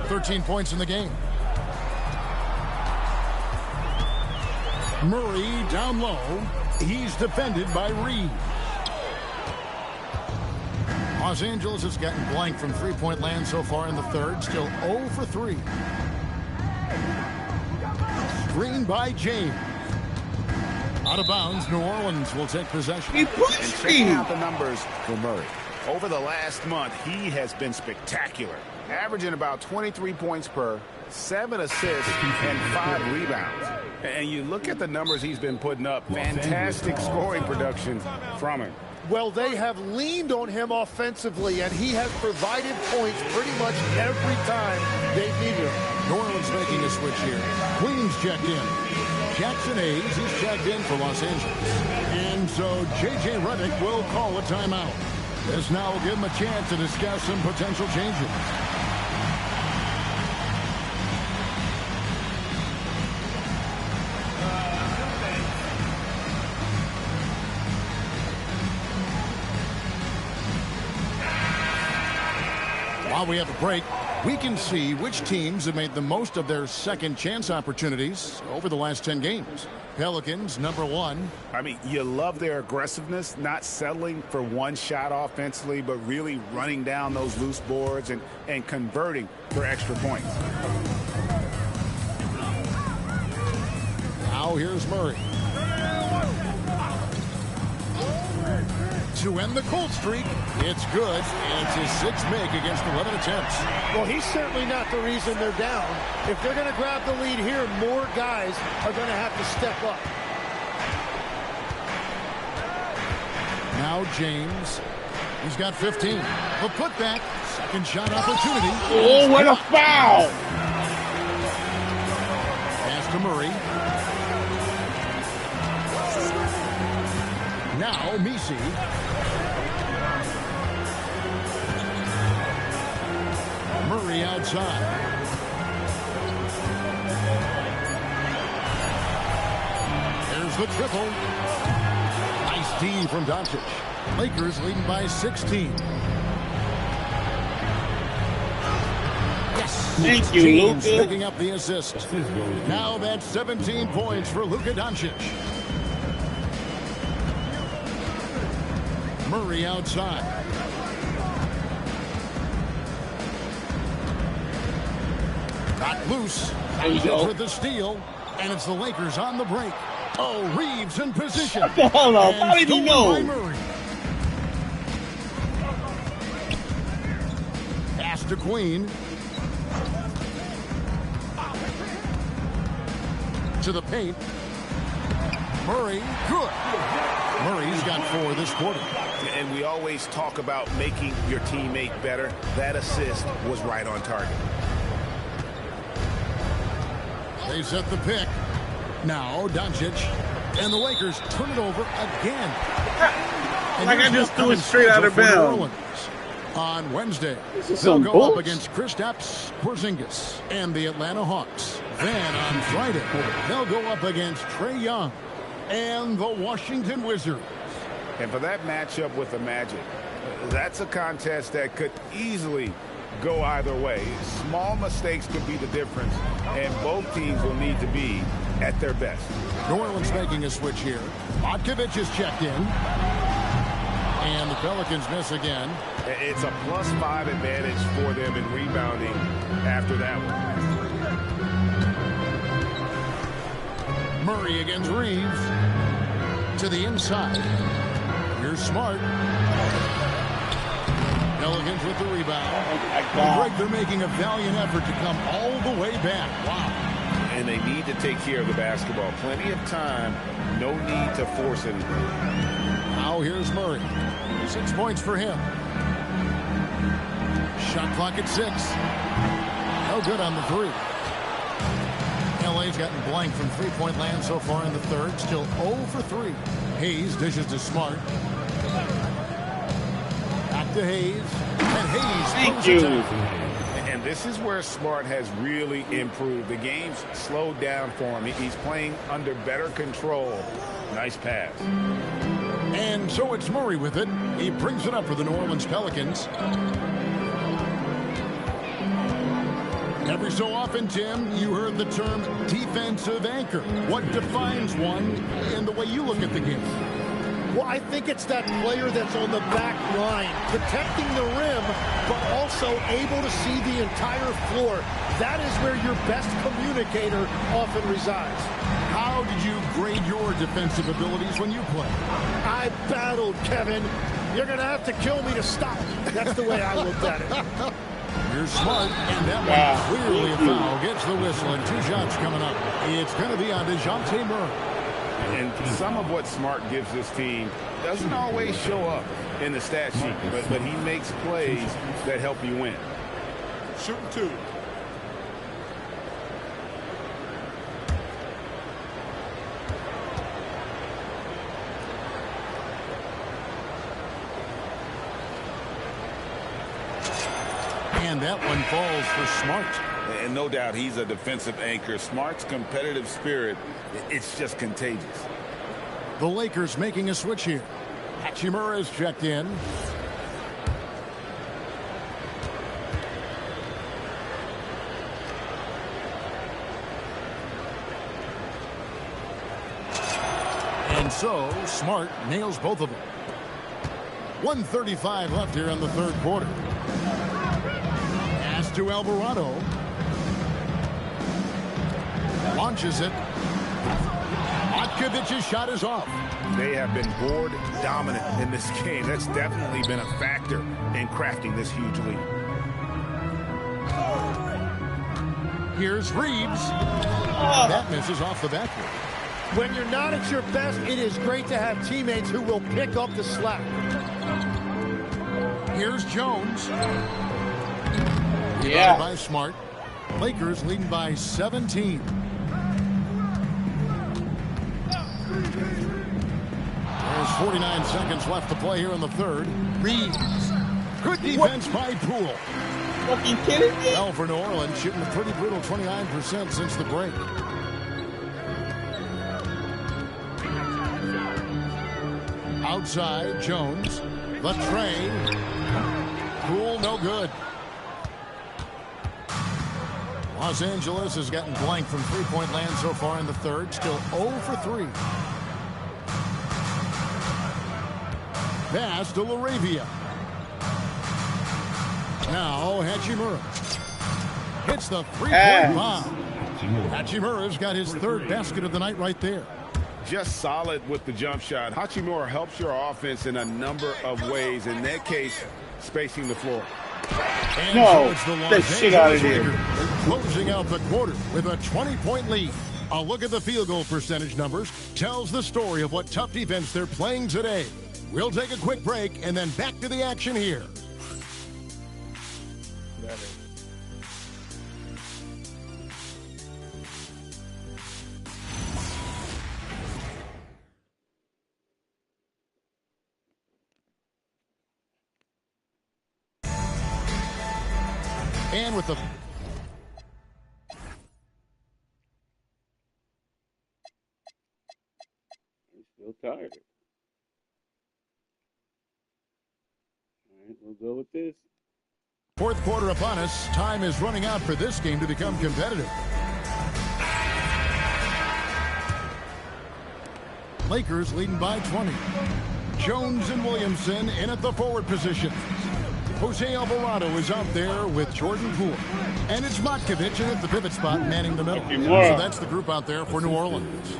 13 points in the game. Murray down low. He's defended by Reed. Los Angeles has gotten blank from three-point land so far in the third. Still 0 for 3. Screen by James. Out of bounds, New Orleans will take possession. And checking out the numbers for Murray. Over the last month, he has been spectacular. Averaging about 23 points per, 7 assists, and 5 rebounds. And you look at the numbers he's been putting up, fantastic scoring production from him. Well, they have leaned on him offensively, and he has provided points pretty much every time they needed him. New Orleans making a switch here. Queens checked in. Jackson Hayes is checked in for Los Angeles. And so J.J. Redick will call a timeout. This now will give him a chance to discuss some potential changes. While we have a break, we can see which teams have made the most of their second chance opportunities over the last 10 games. Pelicans, number 1. I mean, you love their aggressiveness, not settling for one shot offensively, but really running down those loose boards and converting for extra points. Now here's Murray. To end the cold streak, it's good, and it's his 6th make against 11 attempts. Well, he's certainly not the reason they're down. If they're going to grab the lead here, more guys are going to have to step up. Now James. He's got 15. The putback. Second shot opportunity. Oh, what a foul! Pass to Murray. Now Messi. Murray outside. There's the triple. Nice D from Doncic. Lakers leading by 16. Yes. Thank you, James Luka. picking up the assist. Now that's 17 points for Luka Doncic. Murray outside. Not loose. Doncic with the steal. And it's the Lakers on the break. Oh, Reeves in position. What the hell up? How did he know? Pass to Queen. To the paint. Murray, good. Murray's got 4 this quarter. And we always talk about making your teammate better. That assist was right on target. They set the pick. Now Doncic. And the Lakers turn it over again. And Like I just threw it straight out of bounds. On Wednesday, they'll some go bullshit. up against Kristaps Porzingis and the Atlanta Hawks. Then on Friday, they'll go up against Trae Young and the Washington Wizards. And for that matchup with the Magic, that's a contest that could easily go either way. Small mistakes could be the difference, and both teams will need to be at their best. New Orleans making a switch here. Botkovich is checked in. And the Pelicans miss again. It's a +5 advantage for them in rebounding after that one. Murray against Reeves. To the inside. Here's Smart. Pelicans with the rebound. The break, they're making a valiant effort to come all the way back. Wow. And and they need to take care of the basketball. Plenty of time, no need to force it. Now here's Murray. 6 points for him. Shot clock at 6. No good on the 3. LA's gotten blank from three-point land so far in the third. Still 0 for 3. Hayes dishes to Smart. Back to Hayes. And Hayes. Thank you. And this is where Smart has really improved. The game's slowed down for him. He's playing under better control. Nice pass. And so it's Murray with it. He brings it up for the New Orleans Pelicans. Every so often, Tim, you heard the term defensive anchor. What defines one in the way you look at the game? Well, I think it's that player that's on the back line, protecting the rim, but also able to see the entire floor. That is where your best communicator often resides. How did you grade your defensive abilities when you play? I battled, Kevin. You're going to have to kill me to stop. That's the way I looked at it. Here's Smart, and that one clearly a foul. Gets the whistle, and 2 shots coming up. It's going to be on DeJounte Murray. And some of what Smart gives this team doesn't always show up in the stat sheet, but he makes plays that help you win. Shooting 2. And that one falls for Smart. And no doubt he's a defensive anchor. Smart's competitive spirit, it's just contagious. The Lakers making a switch here. Hachimura is checked in. And so Smart nails both of them. 1:35 left here in the third quarter. Pass to Alvarado. Launches it. Otkovic's shot is off. They have been board dominant in this game. That's definitely been a factor in crafting this huge lead. Here's Reeves. That misses off the backboard. When you're not at your best, it is great to have teammates who will pick up the slack. Here's Jones. Yeah. By Smart. Lakers leading by 17. There's 49 seconds left to play here in the third. Reeves. Good defense by Poole. Fucking kidding me? Well, for New Orleans, shooting a pretty brutal 29% since the break. Outside, Jones. The tray. Poole, no good. Los Angeles has gotten blank from three-point land so far in the third. Still 0 for 3. Pass to LaRavia. Now Hachimura. Hits the three-point bomb. Hachimura's got his third basket of the night right there. Just solid with the jump shot. Hachimura helps your offense in a number of ways. In that case, spacing the floor. And No, so get shit out of here. Closing out the quarter with a 20-point lead. A look at the field goal percentage numbers tells the story of what tough defense they're playing today. We'll take a quick break and then back to the action here. And with the Still tired. All right, we'll go with this. fourth quarter upon us, time is running out for this game to become competitive. Lakers leading by 20. Jones and Williamson in at the forward position. Jose Alvarado is out there with Jordan Poole. And it's Matkovic in at the pivot spot, manning the middle. So that's the group out there for New Orleans.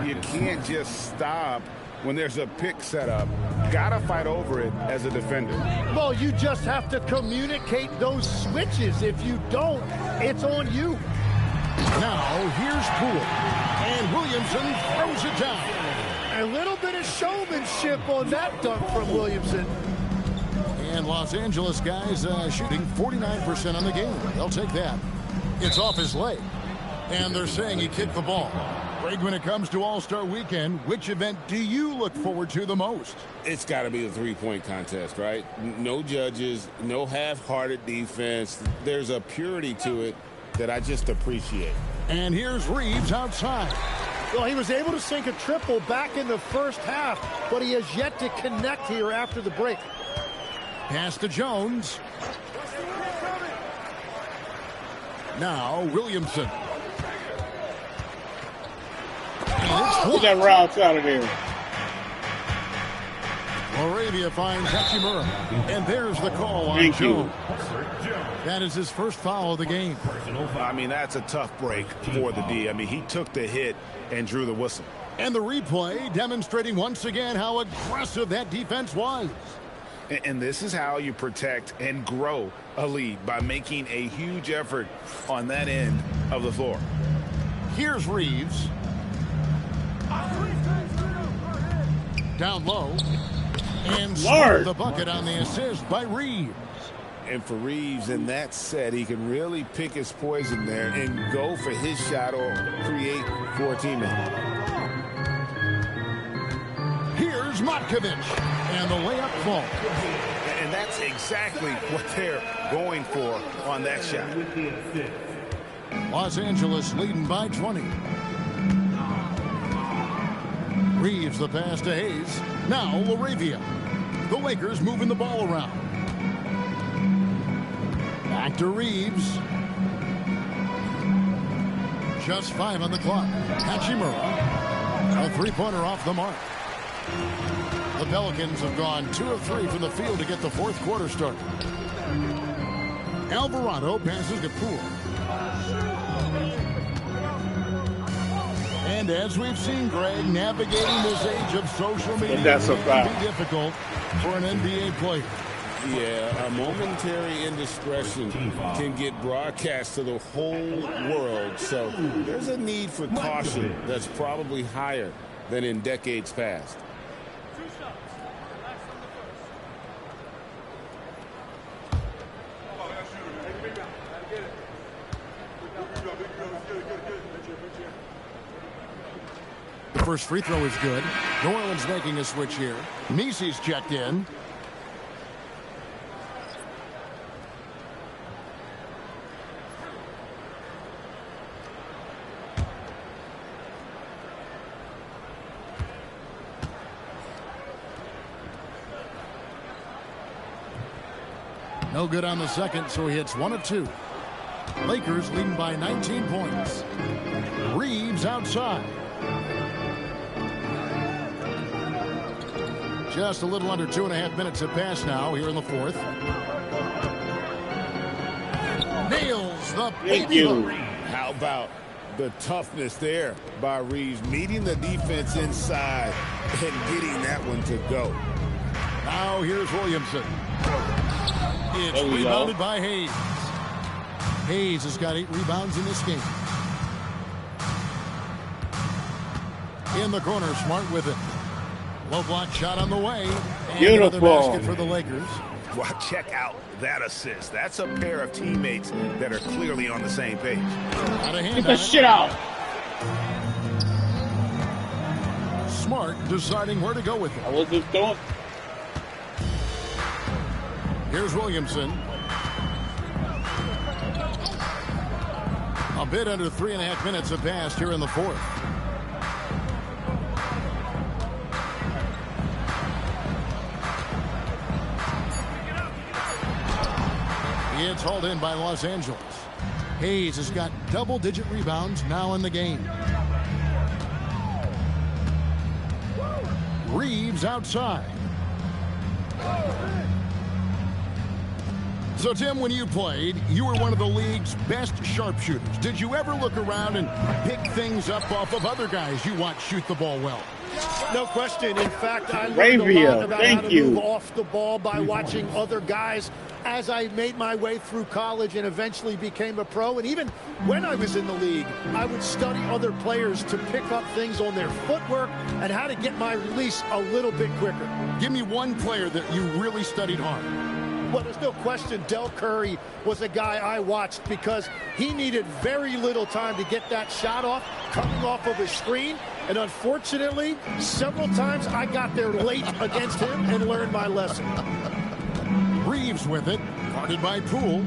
You can't just stop when there's a pick set up. Gotta fight over it as a defender. Well, you just have to communicate those switches. If you don't, it's on you. Now here's Poole. And Williamson throws it down. A little bit of showmanship on that dunk from Williamson. And Los Angeles guys shooting 49% on the game. They'll take that. It's off his leg. And they're saying he kicked the ball. Greg, when it comes to All-Star Weekend, which event do you look forward to the most? It's got to be the three-point contest, right? No judges, no half-hearted defense. There's a purity to it that I just appreciate. And here's Reeves outside. Well, he was able to sink a triple back in the first half, but he has yet to connect here after the break. Pass to Jones. Now Williamson. Get that route out of there. Moravia finds Hachimura. And there's the call on Jones. That is his first foul of the game. I mean, that's a tough break for the D. I mean, he took the hit and drew the whistle. And the replay demonstrating once again how aggressive that defense was. And this is how you protect and grow a lead, by making a huge effort on that end of the floor. Here's Reeves. Down low. And the bucket on the assist by Reeves. And for Reeves in that set, he can really pick his poison there and go for his shot or create for a teammate. Here's Matkovic. And the layup falls. And that's exactly what they're going for on that shot. Los Angeles leading by 20. Reeves the pass to Hayes. Now Laravia. The Lakers moving the ball around. Back to Reeves. Just 5 on the clock. Hachimura. A three-pointer off the mark. The Pelicans have gone 2 of 3 from the field to get the fourth quarter started. Alvarado passes to Poole. And as we've seen, Greg, navigating this age of social media can be difficult for an NBA player. Yeah, a momentary indiscretion can get broadcast to the whole world. So there's a need for caution that's probably higher than in decades past. The first free throw is good. New Orleans making a switch here. Misi's checked in. No good on the second, so he hits 1 of 2. Lakers leading by 19 points. Reeves outside. Just a little under 2.5 minutes have passed now here in the fourth. Nails the baby hook. How about the toughness there by Reeves, meeting the defense inside and getting that one to go. Now here's Williamson. It's rebounded by Hayes. Hayes has got 8 rebounds in this game. In the corner, Smart with it. Low block shot on the way. And another basket for the Lakers. Well, check out that assist. That's a pair of teammates that are clearly on the same page. Get the shit out. Smart deciding where to go with it. I was just going. Here's Williamson. A bit under 3.5 minutes have passed here in the fourth. It's hauled in by Los Angeles. Hayes has got double-digit rebounds now in the game. Reeves outside. So, Tim, when you played, you were one of the league's best sharpshooters. Did you ever look around and pick things up off of other guys you watch shoot the ball well? No question. In fact, I learned a lot about how to move off the ball by watching other guys as I made my way through college and eventually became a pro. And even when I was in the league, I would study other players to pick up things on their footwork and how to get my release a little bit quicker. Give me one player that you really studied hard. Well, there's no question Del Curry was a guy I watched because he needed very little time to get that shot off, coming off of a screen. And unfortunately, several times I got there late against him and learned my lesson. Reeves with it, guarded by Poole.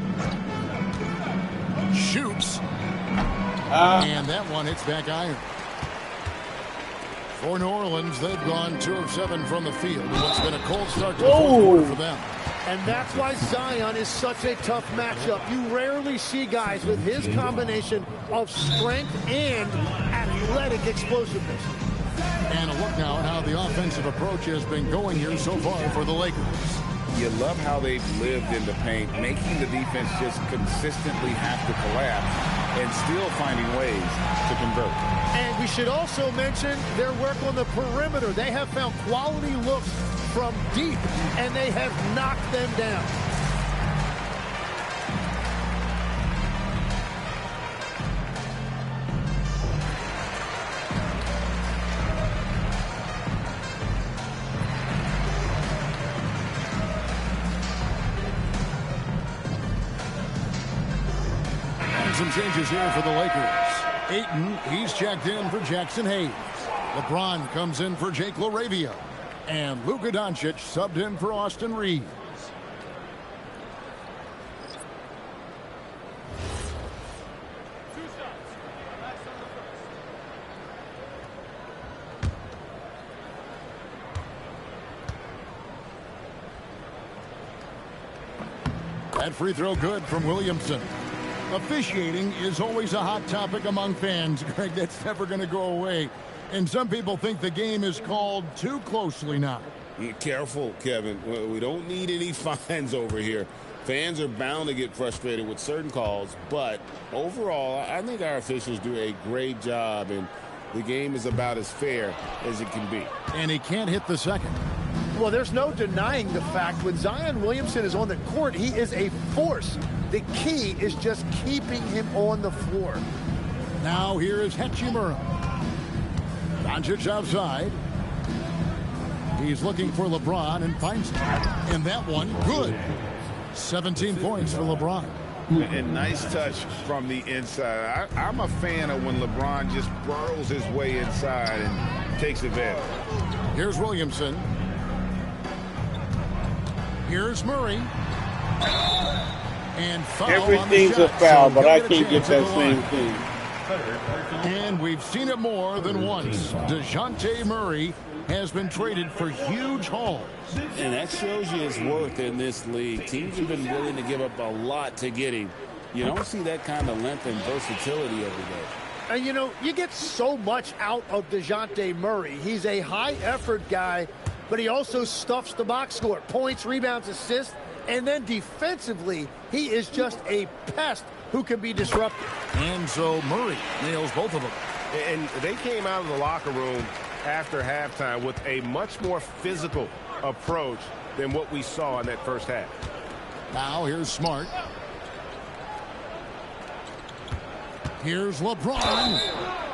Shoots. And that one hits back iron. For New Orleans, they've gone 2 of 7 from the field. What's been a cold start to the fourth quarter for them. And that's why Zion is such a tough matchup. You rarely see guys with his combination of strength and athletic explosiveness. And a look now at how the offensive approach has been going here so far for the Lakers. You love how they've lived in the paint, making the defense just consistently have to collapse and still finding ways to convert. And we should also mention their work on the perimeter. They have found quality looks from deep, and they have knocked them down. Some changes here for the Lakers. Ayton, he's checked in for Jackson Hayes. LeBron comes in for Jake LaRavia. And Luka Doncic subbed in for Austin Reeves. That free throw good from Williamson. Officiating is always a hot topic among fans, Greg. That's never going to go away. And some people think the game is called too closely now. Careful, Kevin. We don't need any fines over here. Fans are bound to get frustrated with certain calls, but overall, I think our officials do a great job, and the game is about as fair as it can be. And he can't hit the second. Well, there's no denying the fact when Zion Williamson is on the court, he is a force. The key is just keeping him on the floor. Now here is Hachimura. Doncic outside. He's looking for LeBron and finds him. And that one, good. 17 points for LeBron. And nice touch from the inside. I'm a fan of when LeBron just burrows his way inside and takes advantage. Here's Williamson. Here's Murray. And foul. Everything's a foul, but I can't get that same thing. And we've seen it more than once. DeJounte Murray has been traded for huge hauls. And that shows you his worth in this league. Teams have been willing to give up a lot to get him. You don't see that kind of length and versatility every day. And, you know, you get so much out of DeJounte Murray. He's a high-effort guy, but he also stuffs the box score. Points, rebounds, assists, and then defensively, he is just a pest who can be disruptive. And so Murray nails both of them. And they came out of the locker room after halftime with a much more physical approach than what we saw in that first half. Now here's Smart. Here's LeBron.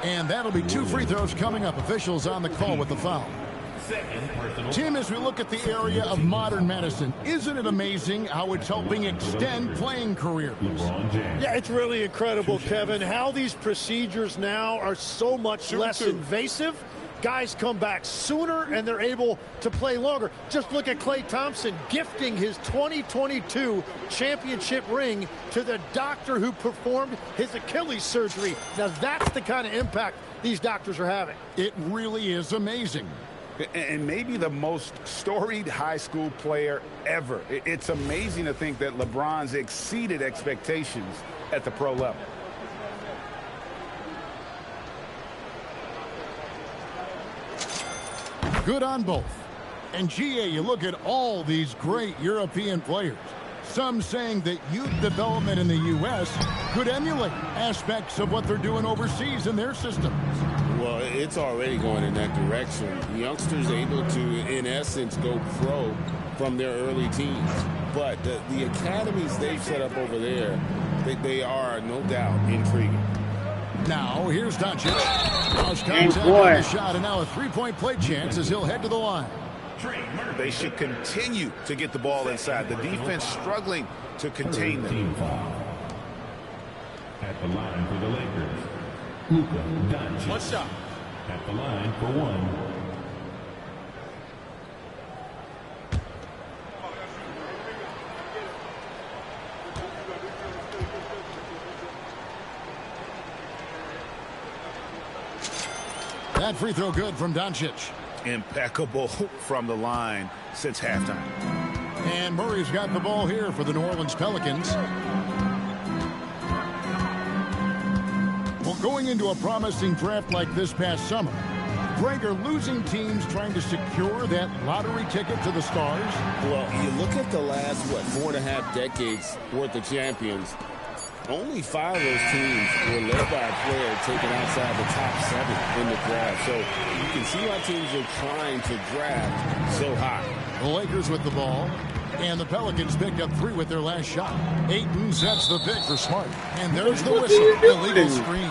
And that'll be 2 free throws coming up. Officials on the call with the foul. Tim, as we look at the area of modern medicine, isn't it amazing how it's helping extend playing careers? Yeah, it's really incredible, Kevin, how these procedures now are so much less invasive. Guys come back sooner, and they're able to play longer. Just look at Klay Thompson gifting his 2022 championship ring to the doctor who performed his Achilles surgery. Now, that's the kind of impact these doctors are having. It really is amazing. And maybe the most storied high school player ever. It's amazing to think that LeBron's exceeded expectations at the pro level. Good on both. And GA, you look at all these great European players. Some saying that youth development in the U.S. could emulate aspects of what they're doing overseas in their systems. Well, it's already going in that direction. Youngsters able to, in essence, go pro from their early teens. But the academies they've set up over there, they are, no doubt, intriguing. Now, here's Doncic. Lost contact on the shot, and now a three-point play chance as he'll head to the line. They should continue to get the ball inside. The defense struggling to contain them. At the line for the Lakers, Luka Doncic. One shot. At the line for one. That free throw good from Doncic. Impeccable from the line since halftime. And Murray's got the ball here for the New Orleans Pelicans. Well, going into a promising draft like this past summer, Greg, are losing teams trying to secure that lottery ticket to the stars? Well, you look at the last, 4.5 decades worth of champions. Only 5 of those teams were led by a player taken outside the top 7 in the draft. So you can see why teams are trying to draft so high. The Lakers with the ball. And the Pelicans picked up 3 with their last shot. Ayton sets the pick for Smart. And there's the whistle. Illegal screen.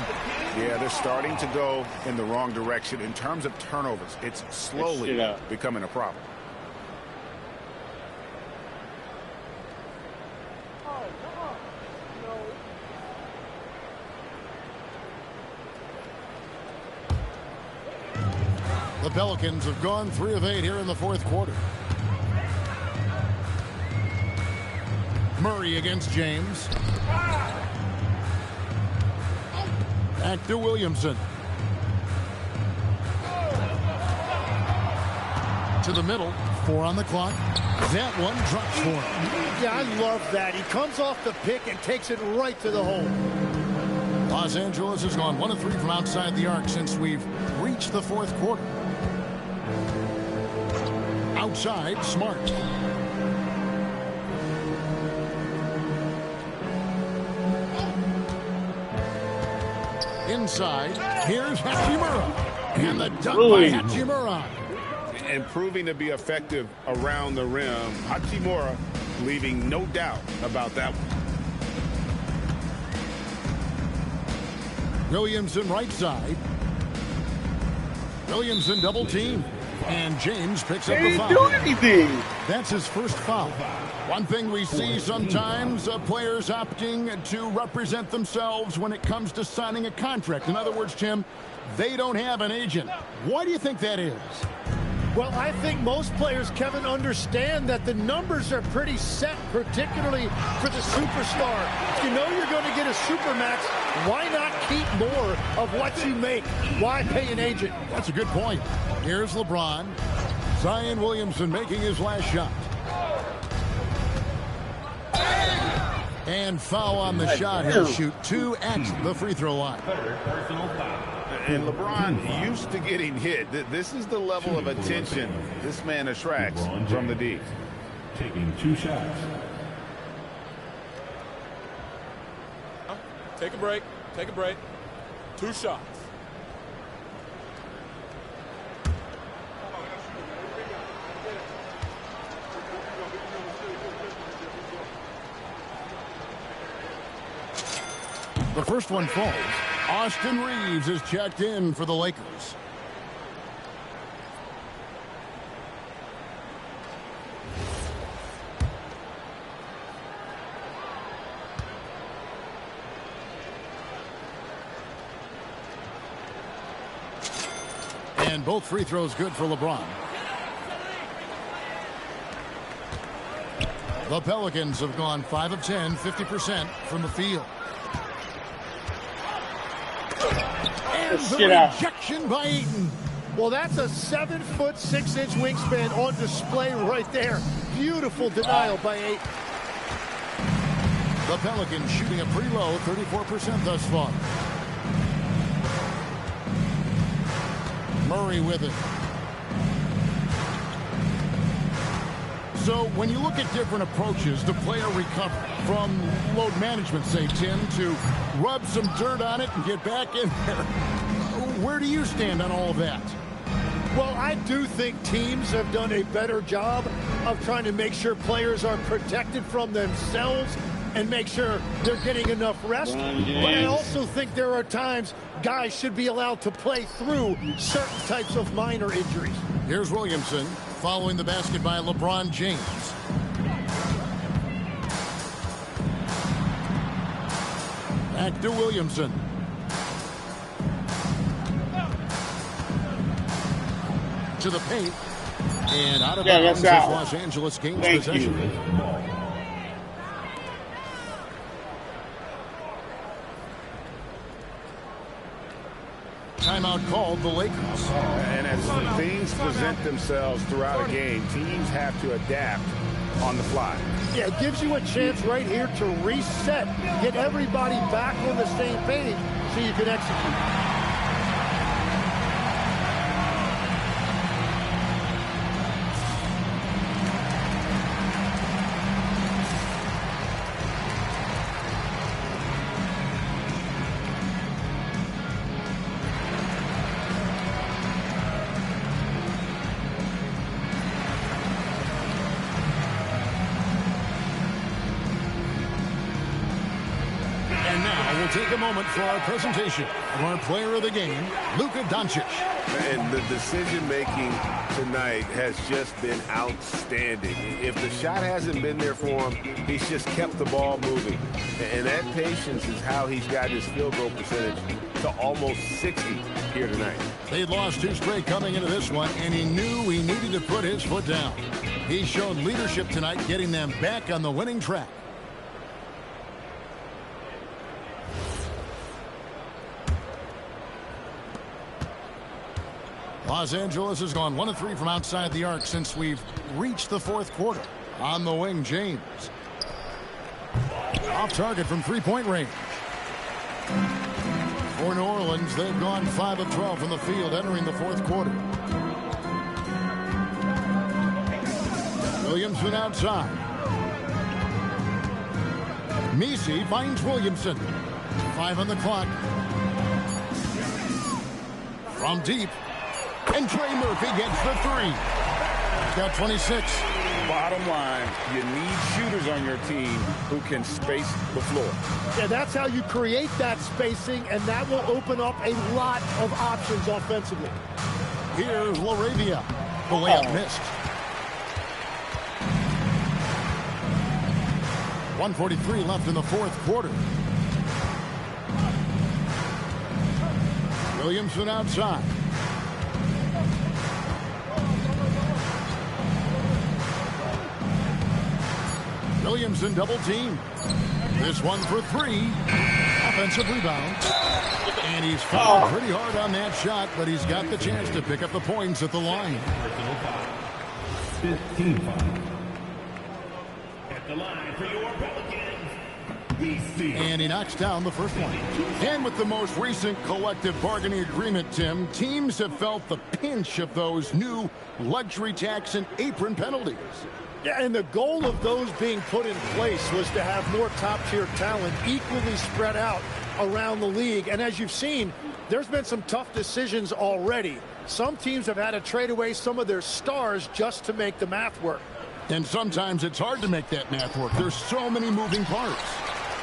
Yeah, they're starting to go in the wrong direction in terms of turnovers. It's slowly becoming a problem. The Pelicans have gone 3 of 8 here in the fourth quarter. Murray against James. Back to Williamson. To the middle. 4 on the clock. That one drops for him. Yeah, I love that. He comes off the pick and takes it right to the hole. Los Angeles has gone 1 of 3 from outside the arc since we've reached the fourth quarter. Outside, Smart. Inside, here's Hachimura. And the dunk by Hachimura. And proving to be effective around the rim. Hachimura leaving no doubt about that one. Williamson right side. Williamson double team. And James picks up the foul. Didn't do anything. That's his first foul. One thing we see sometimes, players opting to represent themselves when it comes to signing a contract. In other words, Tim, they don't have an agent. Why do you think that is? Well, I think most players, Kevin, understand that the numbers are pretty set, particularly for the superstar. If you know you're going to get a supermax, why not keep more of what you make? Why pay an agent? That's a good point. Here's LeBron. Zion Williamson making his last shot. And foul on the shot. He'll shoot 2 at the free throw line. And LeBron used to getting hit. This is the level of attention this man attracts from the D. Taking 2 shots. Take a break. Take a break. 2 shots. The first one falls. Austin Reeves is checked in for the Lakers. And both free throws good for LeBron. The Pelicans have gone 5 of 10, 50% from the field. And the rejection by Ayton. Well, that's a 7'6" wingspan on display right there. Beautiful denial by Ayton. The Pelicans shooting a pretty low 34% thus far. Murray with it. So when you look at different approaches to player recovery, from load management, say, Tim, to rub some dirt on it and get back in there, where do you stand on all of that? Well, I do think teams have done a better job of trying to make sure players are protected from themselves and make sure they're getting enough rest. But I also think there are times guys should be allowed to play through certain types of minor injuries. Here's Williamson following the basket by LeBron James. Back to Williamson. To the paint. And out of bounds as Los Angeles gains possession. Timeout called the Lakers. And as things present themselves throughout a game, teams have to adapt on the fly. Yeah, it gives you a chance right here to reset, get everybody back on the same page so you can execute. Take a moment for our presentation of our player of the game, Luka Doncic. And the decision-making tonight has just been outstanding. If the shot hasn't been there for him, he's just kept the ball moving. And that patience is how he's got his field goal percentage to almost 60 here tonight. They lost 2 straight coming into this one, and he knew he needed to put his foot down. He showed leadership tonight, getting them back on the winning track. Los Angeles has gone 1 of 3 from outside the arc since we've reached the 4th quarter. On the wing, James. Off target from 3-point range. For New Orleans, they've gone 5 of 12 from the field entering the 4th quarter. Williamson outside. Messi finds Williamson. 5 on the clock. From deep. And Trey Murphy gets the 3. He's got 26. Bottom line, you need shooters on your team who can space the floor. Yeah, that's how you create that spacing, and that will open up a lot of options offensively. Here's LaRavia. The layup missed. 1:43 left in the 4th quarter. Williamson outside. Williamson double team. This one for 3. Offensive rebound. And he's fouled pretty hard on that shot, but he's got the chance to pick up the points at the line. 15 foul. At the line for your Pelicans. And he knocks down the first one. And with the most recent collective bargaining agreement, Tim, teams have felt the pinch of those new luxury tax and apron penalties. Yeah, and the goal of those being put in place was to have more top-tier talent equally spread out around the league. And as you've seen, there's been some tough decisions already. Some teams have had to trade away some of their stars just to make the math work. And sometimes it's hard to make that math work. There's so many moving parts.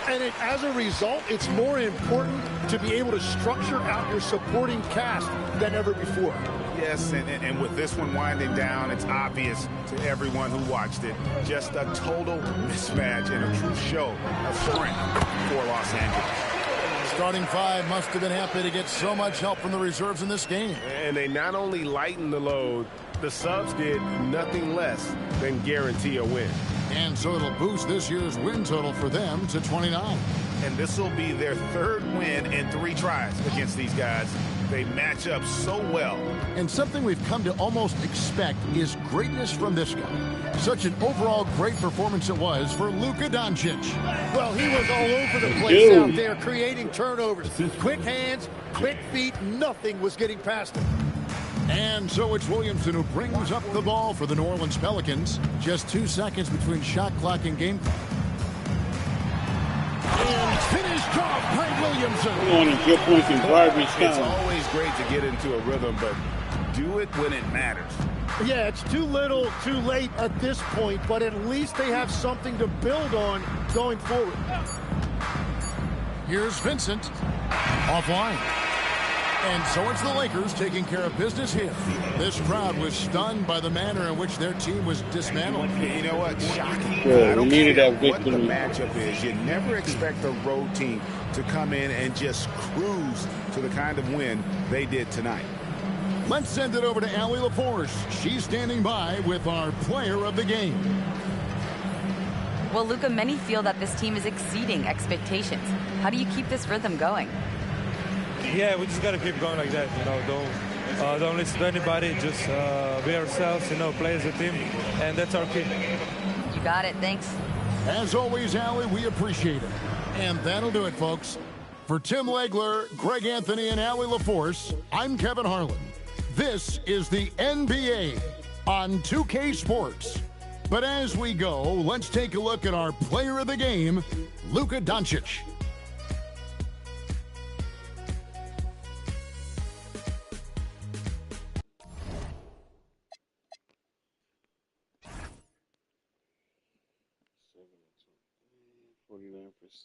And as a result, it's more important to be able to structure out your supporting cast than ever before. Yes, and with this one winding down, it's obvious to everyone who watched it. Just a total mismatch and a true show of strength for Los Angeles. Starting 5 must have been happy to get so much help from the reserves in this game. And they not only lightened the load, the subs did nothing less than guarantee a win. And so it'll boost this year's win total for them to 29. And this will be their 3rd win in 3 tries against these guys. They match up so well. And something we've come to almost expect is greatness from this guy. Such an overall great performance it was for Luka Doncic. Well, he was all over the place out there, creating turnovers. Quick hands, quick feet, nothing was getting past him. And so it's Williamson who brings up the ball for the New Orleans Pelicans. Just 2 seconds between shot clock and game clock. And finished off by Williamson. It's always great to get into a rhythm, but do it when it matters. Yeah, it's too little, too late at this point, but at least they have something to build on going forward. Here's Vincent. Offline. And so it's the Lakers taking care of business here. This crowd was stunned by the manner in which their team was dismantled. You know what? Shocking. Yeah, I don't needed care that what the victory. matchup is. You never expect a road team to come in and just cruise to the kind of win they did tonight. Let's send it over to Allie LaForce. She's standing by with our player of the game. Well, Luka, many feel that this team is exceeding expectations. How do you keep this rhythm going? Yeah, we just got to keep going like that. You know, don't listen to anybody. Just be ourselves. You know, play as a team, and that's our key. You got it. Thanks. As always, Allie, we appreciate it. And that'll do it, folks. For Tim Legler, Greg Anthony, and Allie LaForce, I'm Kevin Harlan. This is the NBA on 2K Sports. But as we go, let's take a look at our player of the game, Luka Doncic.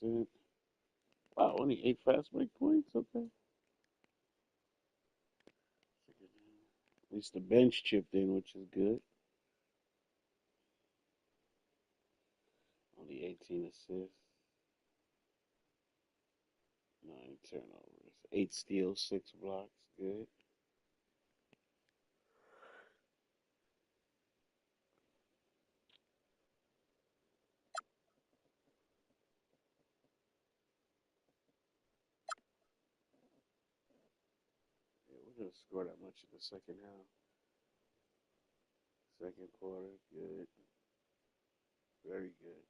%. Wow, only 8 fast break points? Okay. At least the bench chipped in, which is good. Only 18 assists. 9 turnovers. 8 steals, 6 blocks. Good. Yeah, we didn't score that much in the second half. Second quarter, good. Very good.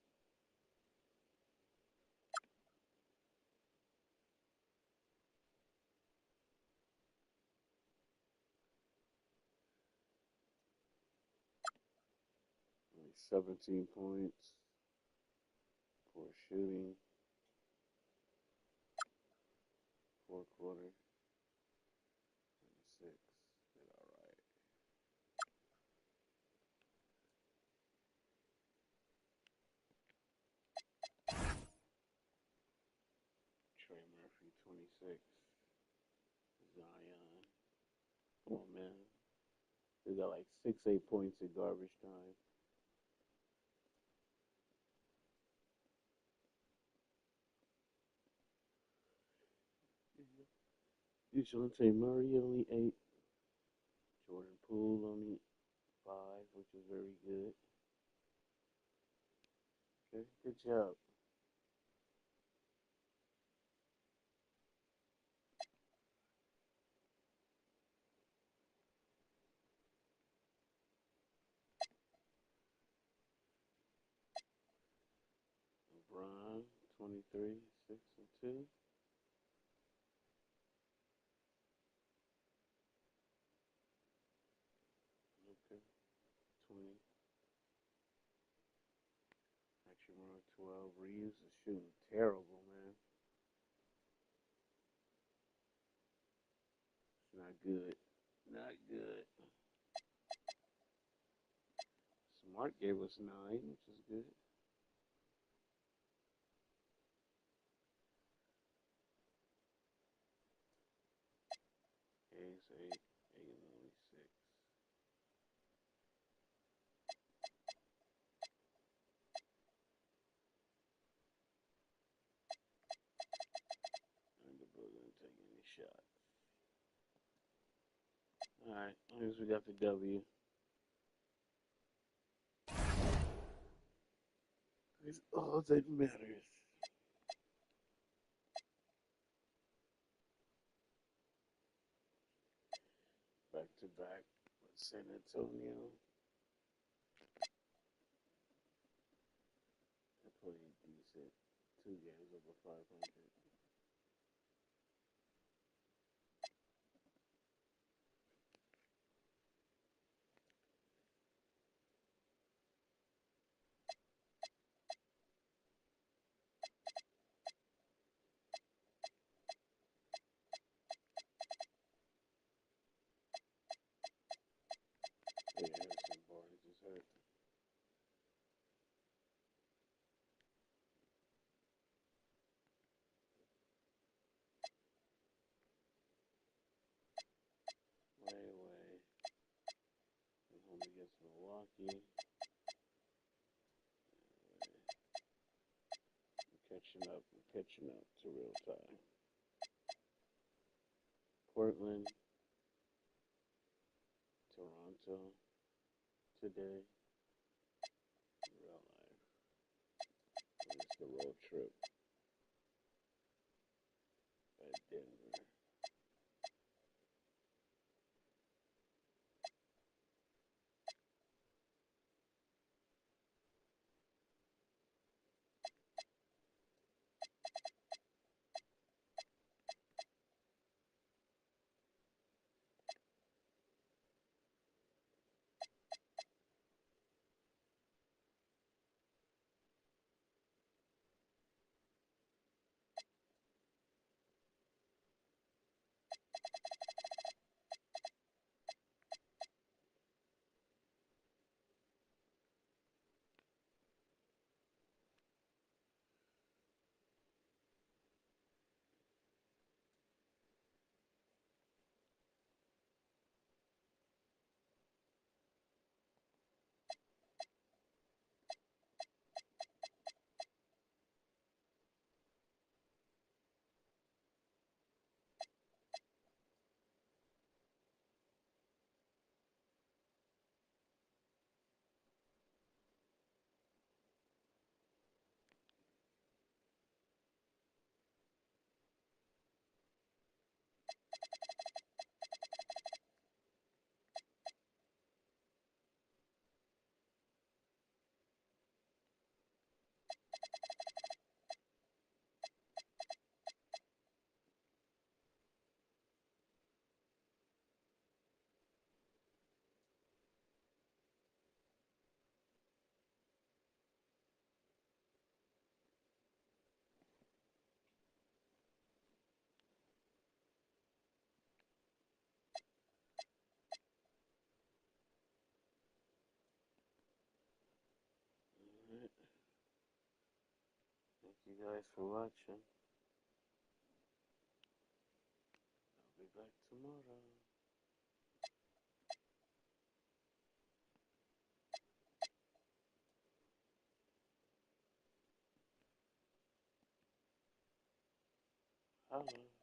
Only 17 points. Poor shooting. Fourth quarter. 26. Did all right. Trey Murphy, 26. Zion. Come on, man. They got like 6, 8 points in garbage time. Dejounte Murray only 8. Jordan Poole only 5, which is very good. Okay, good job. LeBron, 23, 6 and 2. Okay, 20. Hachimura, 12. Reeves is shooting terrible, man. Not good. Not good. Smart gave us 9, which is good. Hayes, 8. Aiken only 6. And the Bull didn't take any shots. Alright, as long as we got the W. It's all that matters. Back to back with San Antonio. They played decent. 2 games over 500. Milwaukee. I'm catching up to real time. Portland, Toronto, today, real life. And it's the road trip at Denver. Alright. Thank you guys for watching. I'll be back tomorrow. Holla.